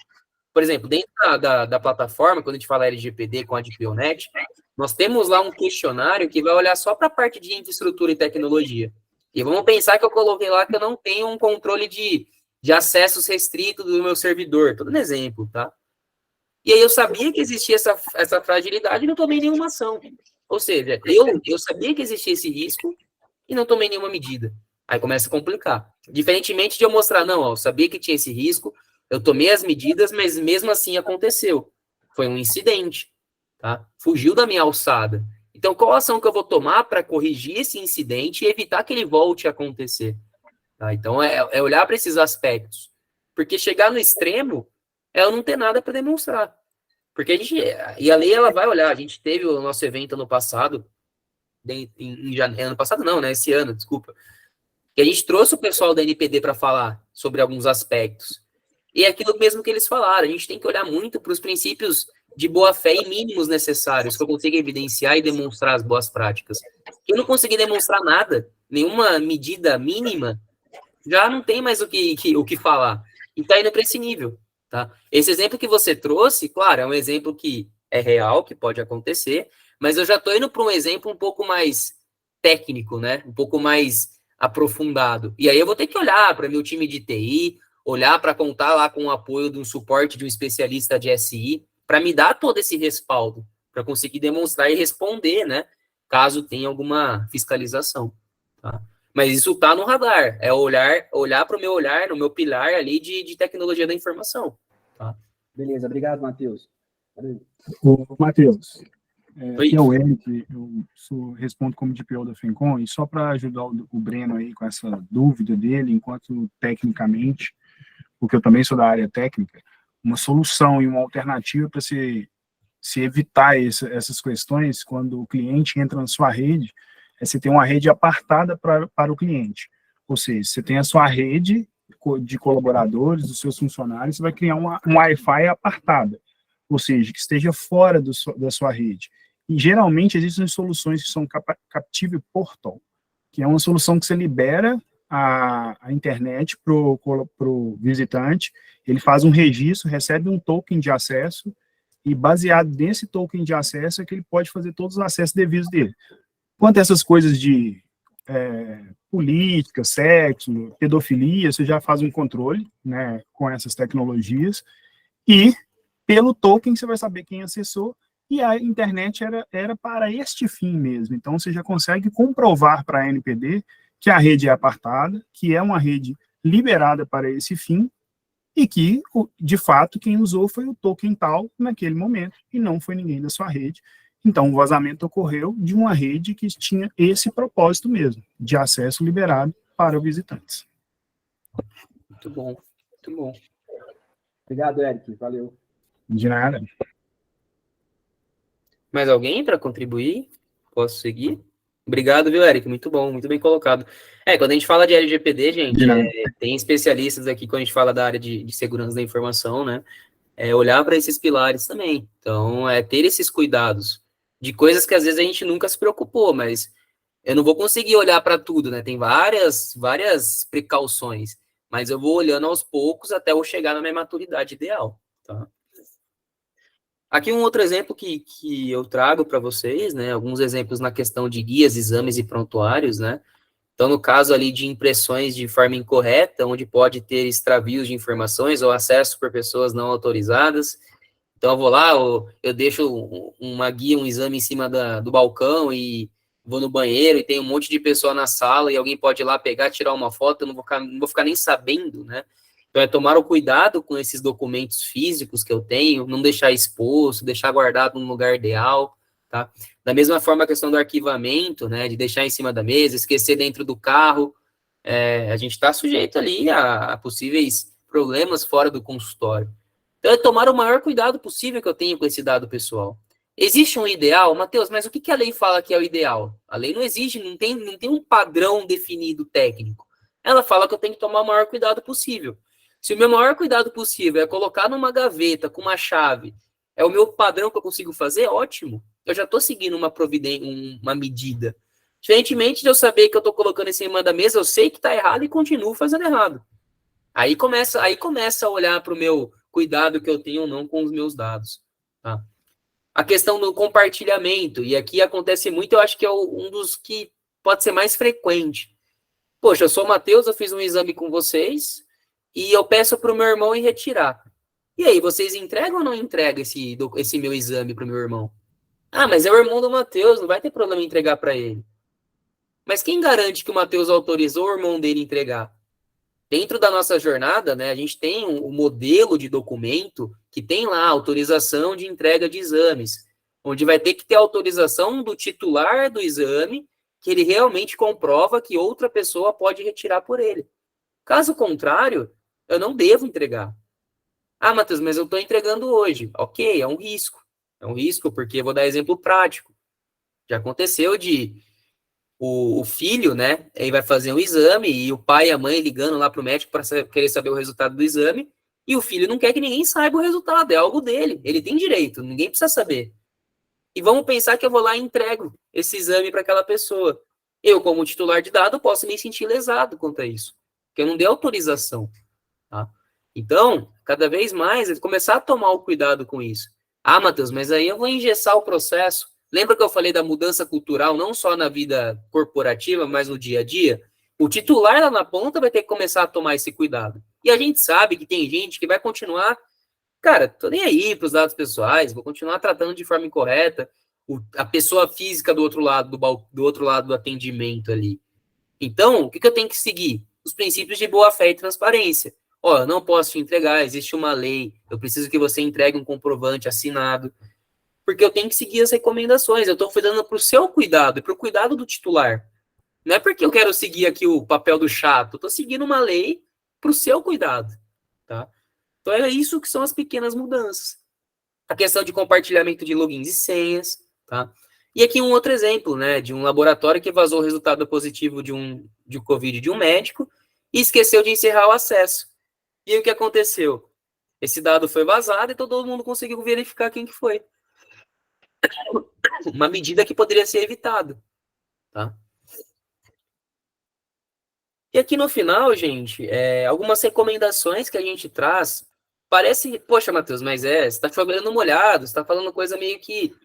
Por exemplo, dentro da plataforma, quando a gente fala LGPD com a DPONet, nós temos lá um questionário que vai olhar só para a parte de infraestrutura e tecnologia. E vamos pensar que eu coloquei lá que eu não tenho um controle de acessos restritos do meu servidor. Estou dando exemplo, tá? E aí eu sabia que existia essa fragilidade e não tomei nenhuma ação. Ou seja, eu sabia que existia esse risco e não tomei nenhuma medida. Aí começa a complicar. Diferentemente de eu mostrar, não, eu sabia que tinha esse risco, eu tomei as medidas, mas mesmo assim aconteceu. Foi um incidente, tá? Fugiu da minha alçada. Então, qual ação que eu vou tomar para corrigir esse incidente e evitar que ele volte a acontecer? Tá? Então, é olhar para esses aspectos. Porque chegar no extremo é eu não ter nada para demonstrar. Porque a lei, ela vai olhar. A gente teve o nosso evento ano passado, ano passado não, né? Esse ano, desculpa. Que a gente trouxe o pessoal da NPD para falar sobre alguns aspectos. E é aquilo mesmo que eles falaram, a gente tem que olhar muito para os princípios de boa-fé e mínimos necessários, que eu consiga evidenciar e demonstrar as boas práticas. Se eu não conseguir demonstrar nada, nenhuma medida mínima, já não tem mais o que falar. E está indo para esse nível. Tá? Esse exemplo que você trouxe, claro, é um exemplo que é real, que pode acontecer, Mas eu já estou indo para um exemplo um pouco mais técnico, né? Um pouco mais aprofundado. E aí eu vou ter que olhar para meu time de TI, olhar para contar lá com o apoio de um suporte de um especialista de SI, para me dar todo esse respaldo, para conseguir demonstrar e responder, né? Caso tenha alguma fiscalização. Tá? Mas isso está no radar, é olhar para o meu olhar, no meu pilar ali de tecnologia da informação. Tá? Beleza, obrigado, Matheus. Ô, Matheus, Oi. aqui é o Eric, respondo como DPO da FENCOM, e só para ajudar o Breno aí com essa dúvida dele, enquanto tecnicamente, porque eu também sou da área técnica, uma solução e uma alternativa para se evitar essas questões quando o cliente entra na sua rede, é você ter uma rede apartada para o cliente. Ou seja, você tem a sua rede de colaboradores, dos seus funcionários, você vai criar um Wi-Fi apartada, ou seja, que esteja fora da sua rede. E geralmente existem soluções que são Captive Portal, que é uma solução que você libera a internet para o visitante, ele faz um registro, recebe um token de acesso, e baseado nesse token de acesso é que ele pode fazer todos os acessos devidos dele. Quanto a essas coisas de política, sexo, pedofilia, você já faz um controle, né, com essas tecnologias, e pelo token você vai saber quem acessou, e a internet era para este fim mesmo. Então você já consegue comprovar para a NPD que a rede é apartada, que é uma rede liberada para esse fim, e que, de fato, quem usou foi o token tal naquele momento, e não foi ninguém da sua rede. Então, o vazamento ocorreu de uma rede que tinha esse propósito mesmo, de acesso liberado para visitantes. Muito bom, muito bom. Obrigado, Eric, valeu. De nada. Mais alguém para contribuir? Posso seguir? Obrigado, viu, Eric? Muito bom, muito bem colocado. Quando a gente fala de LGPD, gente, tem especialistas aqui quando a gente fala da área de segurança da informação, né? Olhar para esses pilares também. Então, ter esses cuidados de coisas que às vezes a gente nunca se preocupou, mas eu não vou conseguir olhar para tudo, né? Tem várias precauções, mas eu vou olhando aos poucos até eu chegar na minha maturidade ideal, tá? Aqui um outro exemplo que eu trago para vocês, né? Alguns exemplos na questão de guias, exames e prontuários, né? Então, no caso ali de impressões de forma incorreta, onde pode ter extravios de informações ou acesso por pessoas não autorizadas. Então, eu vou lá, eu deixo uma guia, um exame em cima do balcão e vou no banheiro e tem um monte de pessoa na sala e alguém pode ir lá pegar, tirar uma foto, eu não vou ficar nem sabendo, né? Então, tomar o cuidado com esses documentos físicos que eu tenho, não deixar exposto, deixar guardado no lugar ideal, tá? Da mesma forma, a questão do arquivamento, né, de deixar em cima da mesa, esquecer dentro do carro, a gente está sujeito ali a possíveis problemas fora do consultório. Então, tomar o maior cuidado possível que eu tenho com esse dado pessoal. Existe um ideal? Matheus, mas o que a lei fala que é o ideal? A lei não exige, não tem um padrão definido técnico. Ela fala que eu tenho que tomar o maior cuidado possível. Se o meu maior cuidado possível é colocar numa gaveta com uma chave, é o meu padrão que eu consigo fazer, ótimo. Eu já estou seguindo uma medida. Diferentemente de eu saber que eu estou colocando em cima da mesa, eu sei que está errado e continuo fazendo errado. Aí começa a olhar para o meu cuidado que eu tenho ou não com os meus dados. Tá? A questão do compartilhamento, e aqui acontece muito, eu acho que é um dos que pode ser mais frequente. Poxa, eu sou o Matheus, eu fiz um exame com vocês, e eu peço para o meu irmão ir retirar. E aí, vocês entregam ou não entregam esse meu exame para o meu irmão? Ah, mas é o irmão do Matheus, não vai ter problema em entregar para ele. Mas quem garante que o Matheus autorizou o irmão dele entregar? Dentro da nossa jornada, né, a gente tem um modelo de documento que tem lá autorização de entrega de exames, onde vai ter que ter autorização do titular do exame, que ele realmente comprova que outra pessoa pode retirar por ele. Caso contrário, eu não devo entregar. Ah, Matheus, mas eu estou entregando hoje. Ok, é um risco. É um risco porque, vou dar exemplo prático. Já aconteceu de o filho, né, ele vai fazer um exame e o pai e a mãe ligando lá para o médico para querer saber o resultado do exame e o filho não quer que ninguém saiba o resultado, é algo dele. Ele tem direito, ninguém precisa saber. E vamos pensar que eu vou lá e entrego esse exame para aquela pessoa. Eu, como titular de dado, posso me sentir lesado quanto a isso, porque eu não dei autorização. Tá? Então, cada vez mais, começar a tomar o cuidado com isso. Ah, Matheus, mas aí eu vou engessar o processo. Lembra que eu falei da mudança cultural, não só na vida corporativa, mas no dia a dia? O titular lá na ponta vai ter que começar a tomar esse cuidado. E a gente sabe que tem gente que vai continuar, cara, tô nem aí para os dados pessoais, vou continuar tratando de forma incorreta a pessoa física do outro lado do outro lado do atendimento ali. Então, o que eu tenho que seguir? Os princípios de boa-fé e transparência. Ó, eu não posso te entregar, existe uma lei, eu preciso que você entregue um comprovante assinado, porque eu tenho que seguir as recomendações, eu estou cuidando para o seu cuidado e para o cuidado do titular. Não é porque eu quero seguir aqui o papel do chato, eu estou seguindo uma lei para o seu cuidado, tá? Então, é isso que são as pequenas mudanças. A questão de compartilhamento de logins e senhas, tá? E aqui um outro exemplo, né, de um laboratório que vazou o resultado positivo de Covid de um médico e esqueceu de encerrar o acesso. E aí, o que aconteceu? Esse dado foi vazado e todo mundo conseguiu verificar quem que foi. Uma medida que poderia ser evitada, tá? E aqui no final, gente, algumas recomendações que a gente traz. Parece, poxa, Matheus, mas você está chovendo molhado, você está falando coisa meio que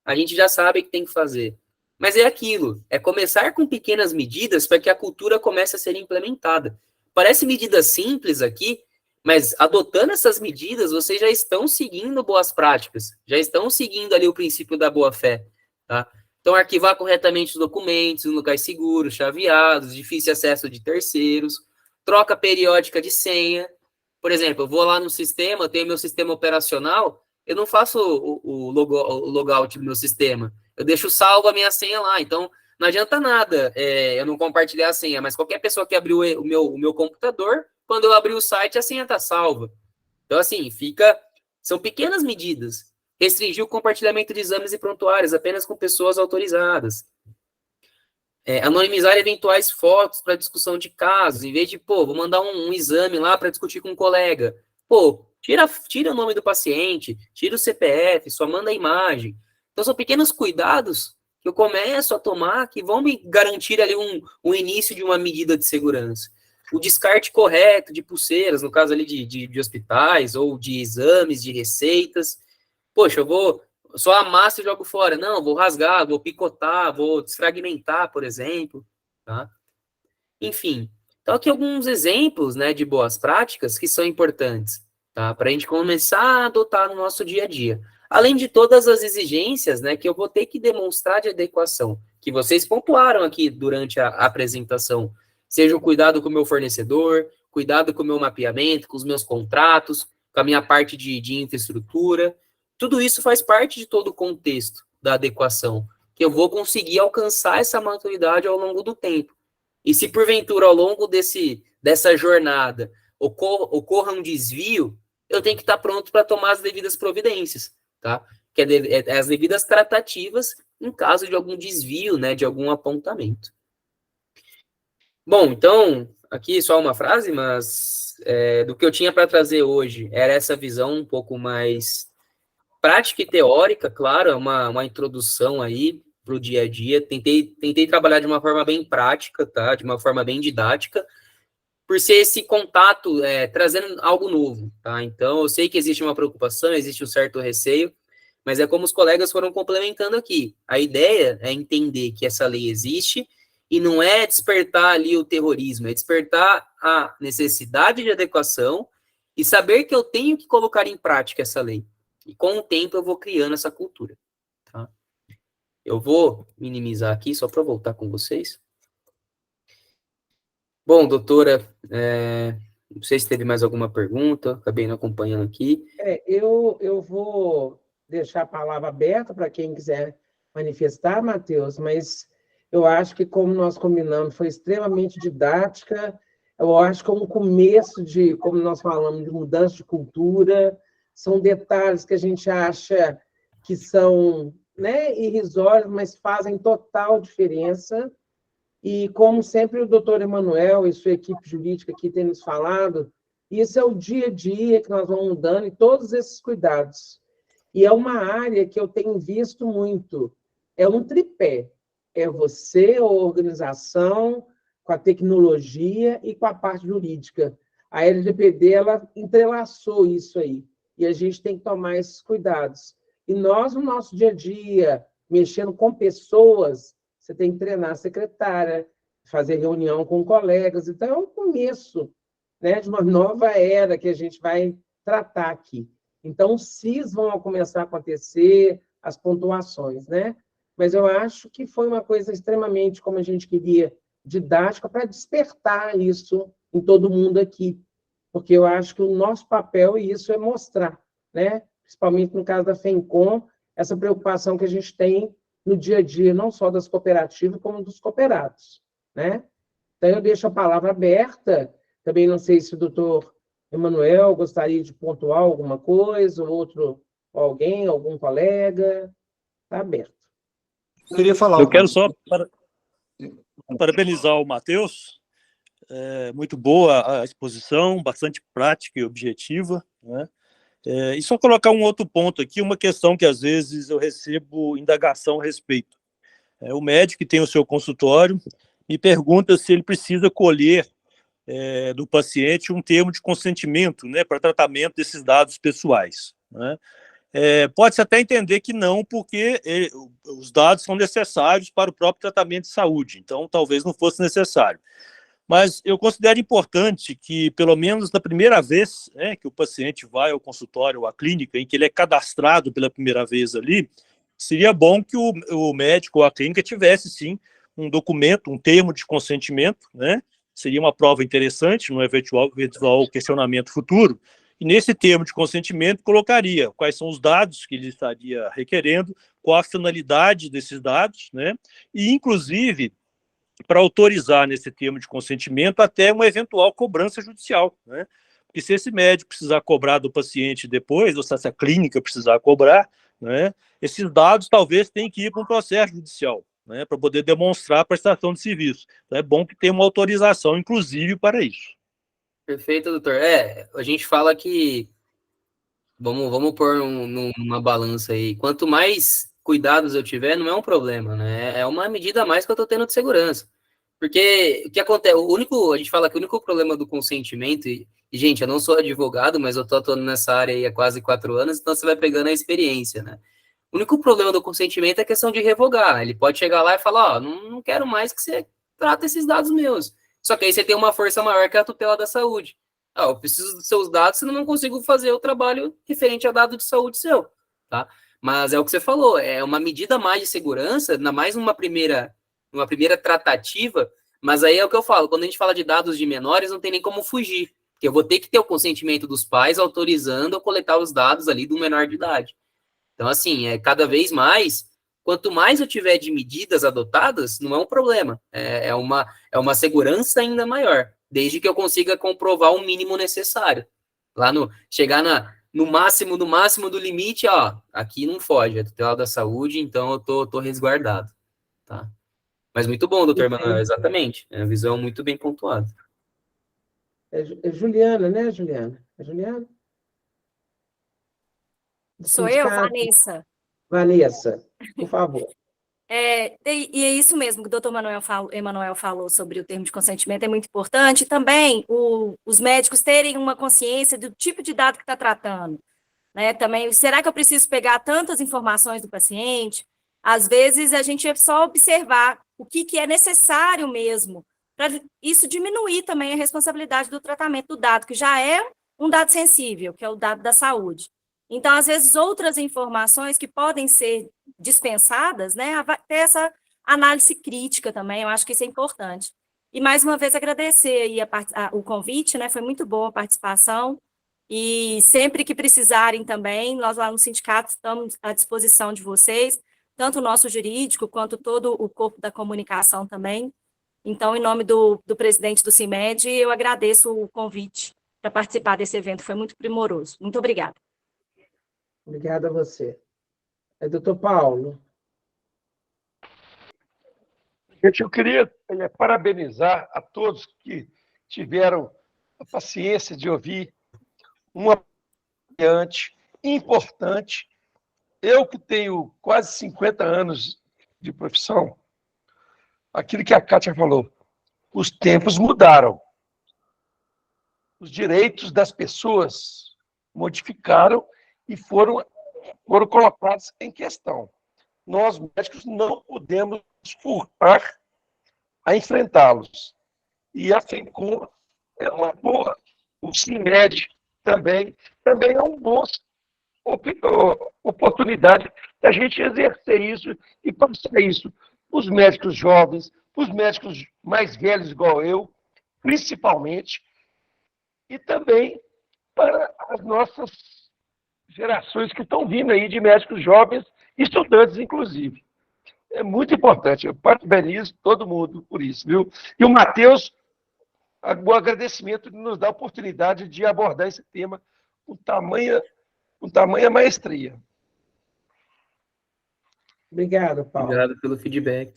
a gente já sabe que tem que fazer. Mas é aquilo, é começar com pequenas medidas para que a cultura comece a ser implementada. Parece medidas simples aqui, mas adotando essas medidas, vocês já estão seguindo boas práticas, já estão seguindo ali o princípio da boa-fé, tá? Então, arquivar corretamente os documentos em locais seguros, chaveados, difícil acesso de terceiros, troca periódica de senha. Por exemplo, eu vou lá no sistema, tenho meu sistema operacional, eu não faço o logout do meu sistema, eu deixo salvo a minha senha lá, então não adianta nada eu não compartilhar a senha, mas qualquer pessoa que abriu o meu computador, quando eu abrir o site, a senha está salva. Então, assim, são pequenas medidas. Restringir o compartilhamento de exames e prontuários apenas com pessoas autorizadas. Anonimizar eventuais fotos para discussão de casos, em vez de, vou mandar um exame lá para discutir com um colega. Tira o nome do paciente, tira o CPF, só manda a imagem. Então, são pequenos cuidados que eu começo a tomar que vão me garantir ali um início de uma medida de segurança. O descarte correto de pulseiras, no caso ali de hospitais, ou de exames, de receitas. Poxa, eu vou só amasso e jogo fora. Não, vou rasgar, vou picotar, vou desfragmentar, por exemplo. Tá? Enfim, então aqui alguns exemplos, né, de boas práticas que são importantes, tá? Para a gente começar a adotar no nosso dia a dia. Além de todas as exigências, né, que eu vou ter que demonstrar de adequação, que vocês pontuaram aqui durante a apresentação. Seja o cuidado com o meu fornecedor, cuidado com o meu mapeamento, com os meus contratos, com a minha parte de infraestrutura. Tudo isso faz parte de todo o contexto da adequação, que eu vou conseguir alcançar essa maturidade ao longo do tempo. E se porventura ao longo dessa jornada ocorra um desvio, eu tenho que estar pronto para tomar as devidas providências, tá? Que é as devidas tratativas em caso de algum desvio, né, de algum apontamento. Bom, então, aqui só uma frase, mas do que eu tinha para trazer hoje era essa visão um pouco mais prática e teórica, claro, é uma introdução aí para o dia a dia. Tentei trabalhar de uma forma bem prática, tá? De uma forma bem didática, por ser esse contato trazendo algo novo, tá? Então, eu sei que existe uma preocupação, existe um certo receio, mas é como os colegas foram complementando aqui. A ideia é entender que essa lei existe e não é despertar ali o terrorismo, é despertar a necessidade de adequação e saber que eu tenho que colocar em prática essa lei. E com o tempo eu vou criando essa cultura. Tá? Eu vou minimizar aqui só para voltar com vocês. Bom, doutora, não sei se teve mais alguma pergunta, acabei não acompanhando aqui. Eu vou deixar a palavra aberta para quem quiser manifestar, Matheus, mas eu acho que, como nós combinamos, foi extremamente didática. Eu acho que é um começo de, como nós falamos, de mudança de cultura. São detalhes que a gente acha que são, né, irrisórios, mas fazem total diferença. E, como sempre, o doutor Emanuel e sua equipe jurídica aqui têm nos falado, isso é o dia a dia que nós vamos mudando e todos esses cuidados. E é uma área que eu tenho visto muito. É um tripé. É você, a organização, com a tecnologia e com a parte jurídica. A LGPD, ela entrelaçou isso aí. E a gente tem que tomar esses cuidados. E nós, no nosso dia a dia, mexendo com pessoas, você tem que treinar a secretária, fazer reunião com colegas. Então, é um começo, né, de uma nova era que a gente vai tratar aqui. Então, os CIS vão começar a acontecer, as pontuações, né? Mas eu acho que foi uma coisa extremamente, como a gente queria, didática, para despertar isso em todo mundo aqui. Porque eu acho que o nosso papel, e isso é mostrar, né? Principalmente no caso da FENCOM, essa preocupação que a gente tem no dia a dia, não só das cooperativas, como dos cooperados, né? Então, eu deixo a palavra aberta. Também não sei se o doutor Emanuel gostaria de pontuar alguma coisa, ou outro, alguém, algum colega. Está aberto. Eu queria falar. Eu quero só parabenizar o Matheus. Muito boa a exposição, bastante prática e objetiva, né? E só colocar um outro ponto aqui, uma questão que às vezes eu recebo indagação a respeito. O médico que tem o seu consultório me pergunta se ele precisa colher do paciente um termo de consentimento, né, para tratamento desses dados pessoais, né? Pode-se até entender que não, porque os dados são necessários para o próprio tratamento de saúde, então talvez não fosse necessário. Mas eu considero importante que, pelo menos na primeira vez, né, que o paciente vai ao consultório ou à clínica, em que ele é cadastrado pela primeira vez ali, seria bom que o médico ou a clínica tivesse, sim, um documento, um termo de consentimento, né? Seria uma prova interessante no eventual questionamento futuro. E nesse termo de consentimento colocaria quais são os dados que ele estaria requerendo, qual a finalidade desses dados, né? E, inclusive, para autorizar nesse termo de consentimento até uma eventual cobrança judicial, né? Porque se esse médico precisar cobrar do paciente depois, ou se essa clínica precisar cobrar, né, esses dados talvez tenham que ir para um processo judicial, né, para poder demonstrar a prestação de serviço. Então é bom que tenha uma autorização, inclusive, para isso. Perfeito, doutor. A gente fala que vamos pôr numa balança aí. Quanto mais cuidados eu tiver, não é um problema, né? É uma medida a mais que eu estou tendo de segurança. Porque o que acontece, a gente fala que o único problema do consentimento, e gente, eu não sou advogado, mas eu estou atuando nessa área aí há quase 4 anos, então você vai pegando a experiência, né? O único problema do consentimento é a questão de revogar. Ele pode chegar lá e falar, não quero mais que você trate esses dados meus. Só que aí você tem uma força maior que a tutela da saúde. Eu preciso dos seus dados, senão não consigo fazer o trabalho referente a dado de saúde seu, tá? Mas é o que você falou, é uma medida a mais de segurança, ainda mais numa primeira tratativa, mas aí é o que eu falo, quando a gente fala de dados de menores, não tem nem como fugir, porque eu vou ter que ter o consentimento dos pais autorizando eu coletar os dados ali do menor de idade. Então, assim, cada vez mais, quanto mais eu tiver de medidas adotadas, não é um problema, é uma segurança ainda maior, desde que eu consiga comprovar o mínimo necessário. Chegar no máximo do limite, aqui não foge, é tutela da saúde, então eu tô resguardado, tá? Mas muito bom, doutor Manuel, exatamente, é uma visão muito bem pontuada. É Juliana, né, Juliana? É Juliana? Sou eu, Vanessa. Vanessa, por favor. E é isso mesmo que o doutor Emanuel falou sobre o termo de consentimento, é muito importante. Também os médicos terem uma consciência do tipo de dado que está tratando, né? Também, será que eu preciso pegar tantas informações do paciente? Às vezes, a gente é só observar o que é necessário mesmo, para isso diminuir também a responsabilidade do tratamento do dado, que já é um dado sensível, que é o dado da saúde. Então, às vezes, outras informações que podem ser dispensadas, né, ter essa análise crítica também, eu acho que isso é importante. E, mais uma vez, agradecer aí o convite, né, foi muito boa a participação, e sempre que precisarem também, nós lá no sindicato estamos à disposição de vocês, tanto o nosso jurídico, quanto todo o corpo da comunicação também. Então, em nome do presidente do CIMED, eu agradeço o convite para participar desse evento, foi muito primoroso. Muito obrigada. Obrigada a você. Doutor Paulo. Gente, eu queria parabenizar a todos que tiveram a paciência de ouvir uma variante importante. Eu que tenho quase 50 anos de profissão, aquilo que a Kátia falou, os tempos mudaram. Os direitos das pessoas modificaram e foram colocados em questão. nós médicos não podemos furtar a enfrentá-los. E a FENCOM é uma boa, o CIMED também é uma boa oportunidade da gente exercer isso e passar isso para os médicos jovens, para os médicos mais velhos, igual eu, principalmente, e também para as nossas gerações que estão vindo aí de médicos jovens, estudantes, inclusive. É muito importante. Eu parabenizo todo mundo por isso, viu? E o Matheus, o agradecimento de nos dar a oportunidade de abordar esse tema com tamanha maestria. Obrigado, Paulo. Obrigado pelo feedback.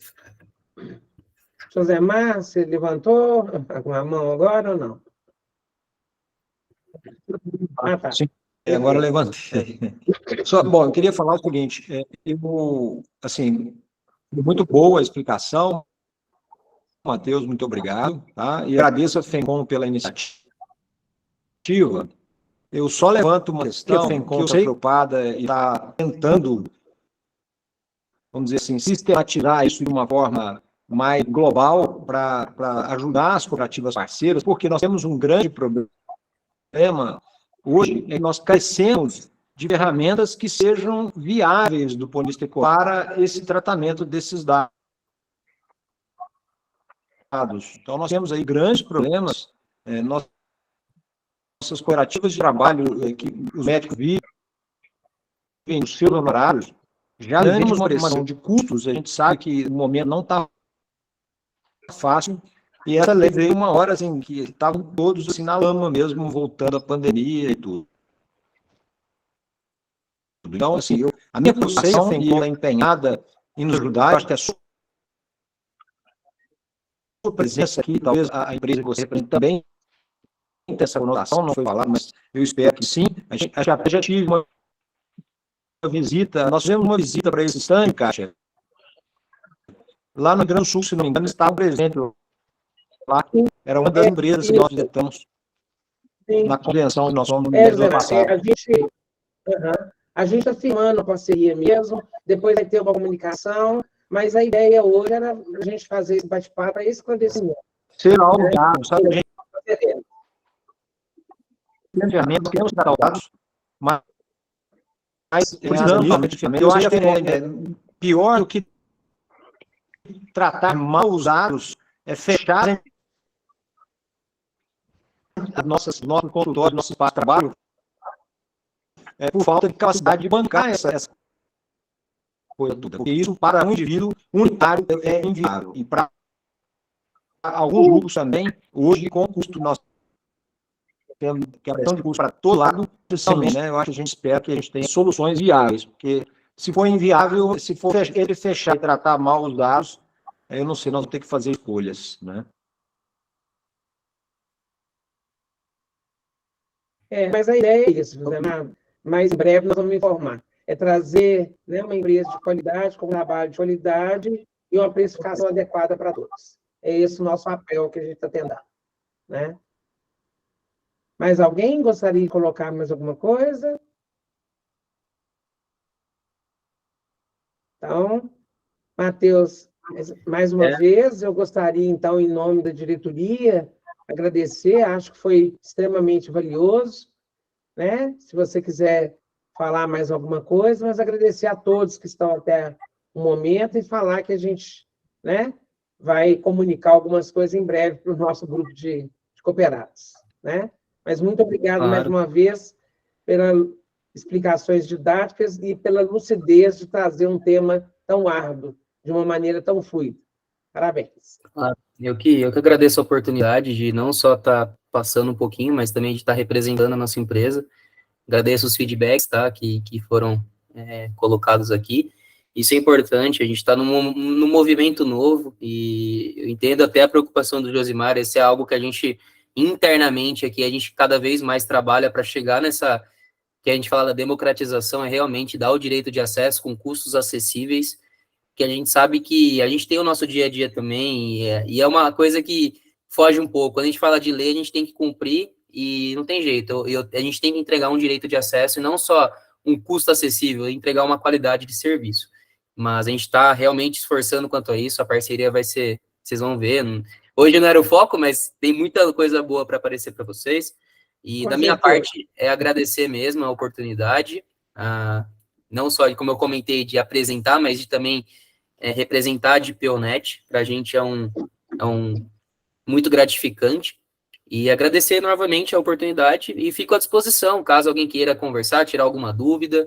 José Mar, você levantou a mão agora ou não? Ah, tá. Sim, agora levantei. Bom, eu queria falar o seguinte, assim, muito boa a explicação, Matheus, muito obrigado, tá? E agradeço a FENCOM pela iniciativa. Eu só levanto uma questão que a FENCOM está preocupada e está tentando, vamos dizer assim, sistematizar isso de uma forma mais global para ajudar as cooperativas parceiras, porque nós temos um grande problema hoje, é que nós carecemos de ferramentas que sejam viáveis do ponto de vista econômico para esse tratamento desses dados. Então, nós temos aí grandes problemas, nossas cooperativas de trabalho que os médicos vivem, os seus honorários, já temos uma pressão de custos, a gente sabe que o momento não está fácil, e essa lei veio uma hora assim, que estavam todos assim, na lama mesmo, voltando à pandemia e tudo. Então, assim, a minha posição é empenhada em nos ajudar, eu acho que a sua presença aqui, talvez a empresa que você representa também tem essa conotação, não foi falado, mas eu espero que sim. Já tive uma visita, nós fizemos uma visita para esse stand, Kátia. Lá no Rio Grande do Sul, se não me engano, estava presente lá. Era uma das empresas que nós visitamos na convenção que nós fomos no mês do ano passado. A gente está firmando a parceria mesmo, depois vai ter uma comunicação, mas a ideia hoje era a gente fazer esse bate-papo para esse esclarecimento. Será algo claro, sabe? A gente planejamento, queremos dar dados, mas eu acho que é pior do que tratar mal usados, é fechar nosso consultório, nosso espaço de trabalho, por falta de capacidade de bancar essa coisa toda. Porque isso, para um indivíduo unitário, é inviável. E para alguns grupos também, hoje, com o custo nós temos, que a pressão de custo para todo lado, também, né? Eu acho que a gente espera que a gente tenha soluções viáveis, porque se for inviável, se for ele fechar e tratar mal os dados, eu não sei, nós vamos ter que fazer escolhas, né? Mas a ideia é isso, né? Mais em breve nós vamos informar. É trazer, né, uma empresa de qualidade, com um trabalho de qualidade e uma precificação adequada para todos. É esse o nosso papel que a gente está tentando, né? Mais alguém gostaria de colocar mais alguma coisa? Então, Matheus, mais uma vez, eu gostaria, então, em nome da diretoria, agradecer, acho que foi extremamente valioso, né? Se você quiser falar mais alguma coisa, mas agradecer a todos que estão até o momento e falar que a gente, né, vai comunicar algumas coisas em breve para o nosso grupo de cooperados, né? Mas muito obrigado mais uma vez pelas explicações didáticas e pela lucidez de trazer um tema tão árduo, de uma maneira tão fluida. Parabéns. Eu que agradeço a oportunidade de não só estar passando um pouquinho, mas também de estar representando a nossa empresa. Agradeço os feedbacks, tá, que foram colocados aqui. Isso é importante, a gente está num movimento novo, e eu entendo até a preocupação do Josimar, esse é algo que a gente, internamente aqui, a gente cada vez mais trabalha para chegar nessa, que a gente fala da democratização, é realmente dar o direito de acesso com custos acessíveis, que a gente sabe que a gente tem o nosso dia a dia também, e é uma coisa que foge um pouco. Quando a gente fala de lei, a gente tem que cumprir, e não tem jeito, a gente tem que entregar um direito de acesso, e não só um custo acessível, entregar uma qualidade de serviço. mas a gente está realmente esforçando quanto a isso, a parceria vai ser, vocês vão ver, hoje não era o foco, mas tem muita coisa boa para aparecer para vocês, e Com da minha certeza. parte é agradecer mesmo a oportunidade, não só, como eu comentei, de apresentar, mas de também representar a DPOnet, para a gente é um muito gratificante, e agradecer novamente a oportunidade, e fico à disposição, caso alguém queira conversar, tirar alguma dúvida.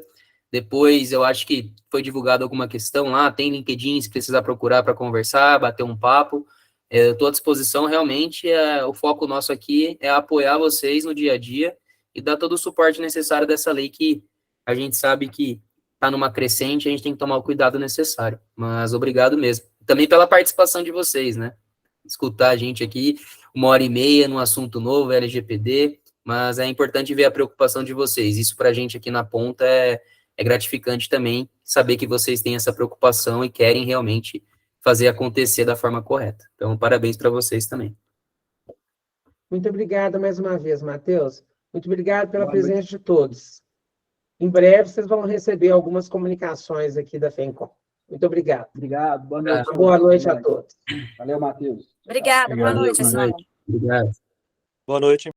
Depois, eu acho que foi divulgada alguma questão lá, tem LinkedIn, se precisar procurar para conversar, bater um papo, eu estou à disposição, realmente, o foco nosso aqui é apoiar vocês no dia a dia, e dar todo o suporte necessário dessa lei, que a gente sabe que está numa crescente, a gente tem que tomar o cuidado necessário, mas obrigado mesmo. Também pela participação de vocês, né? Escutar a gente aqui 1h30 num assunto novo, LGPD, mas é importante ver a preocupação de vocês. Isso para a gente aqui na ponta é gratificante também, saber que vocês têm essa preocupação e querem realmente fazer acontecer da forma correta. Então, parabéns para vocês também. Muito obrigada mais uma vez, Matheus. Muito obrigado pela presença de todos. Em breve, vocês vão receber algumas comunicações aqui da FENCOM. Muito obrigado. Obrigado, boa noite. Boa noite a todos. Valeu, Matheus. Obrigada, boa noite, pessoal. Obrigado. Boa noite.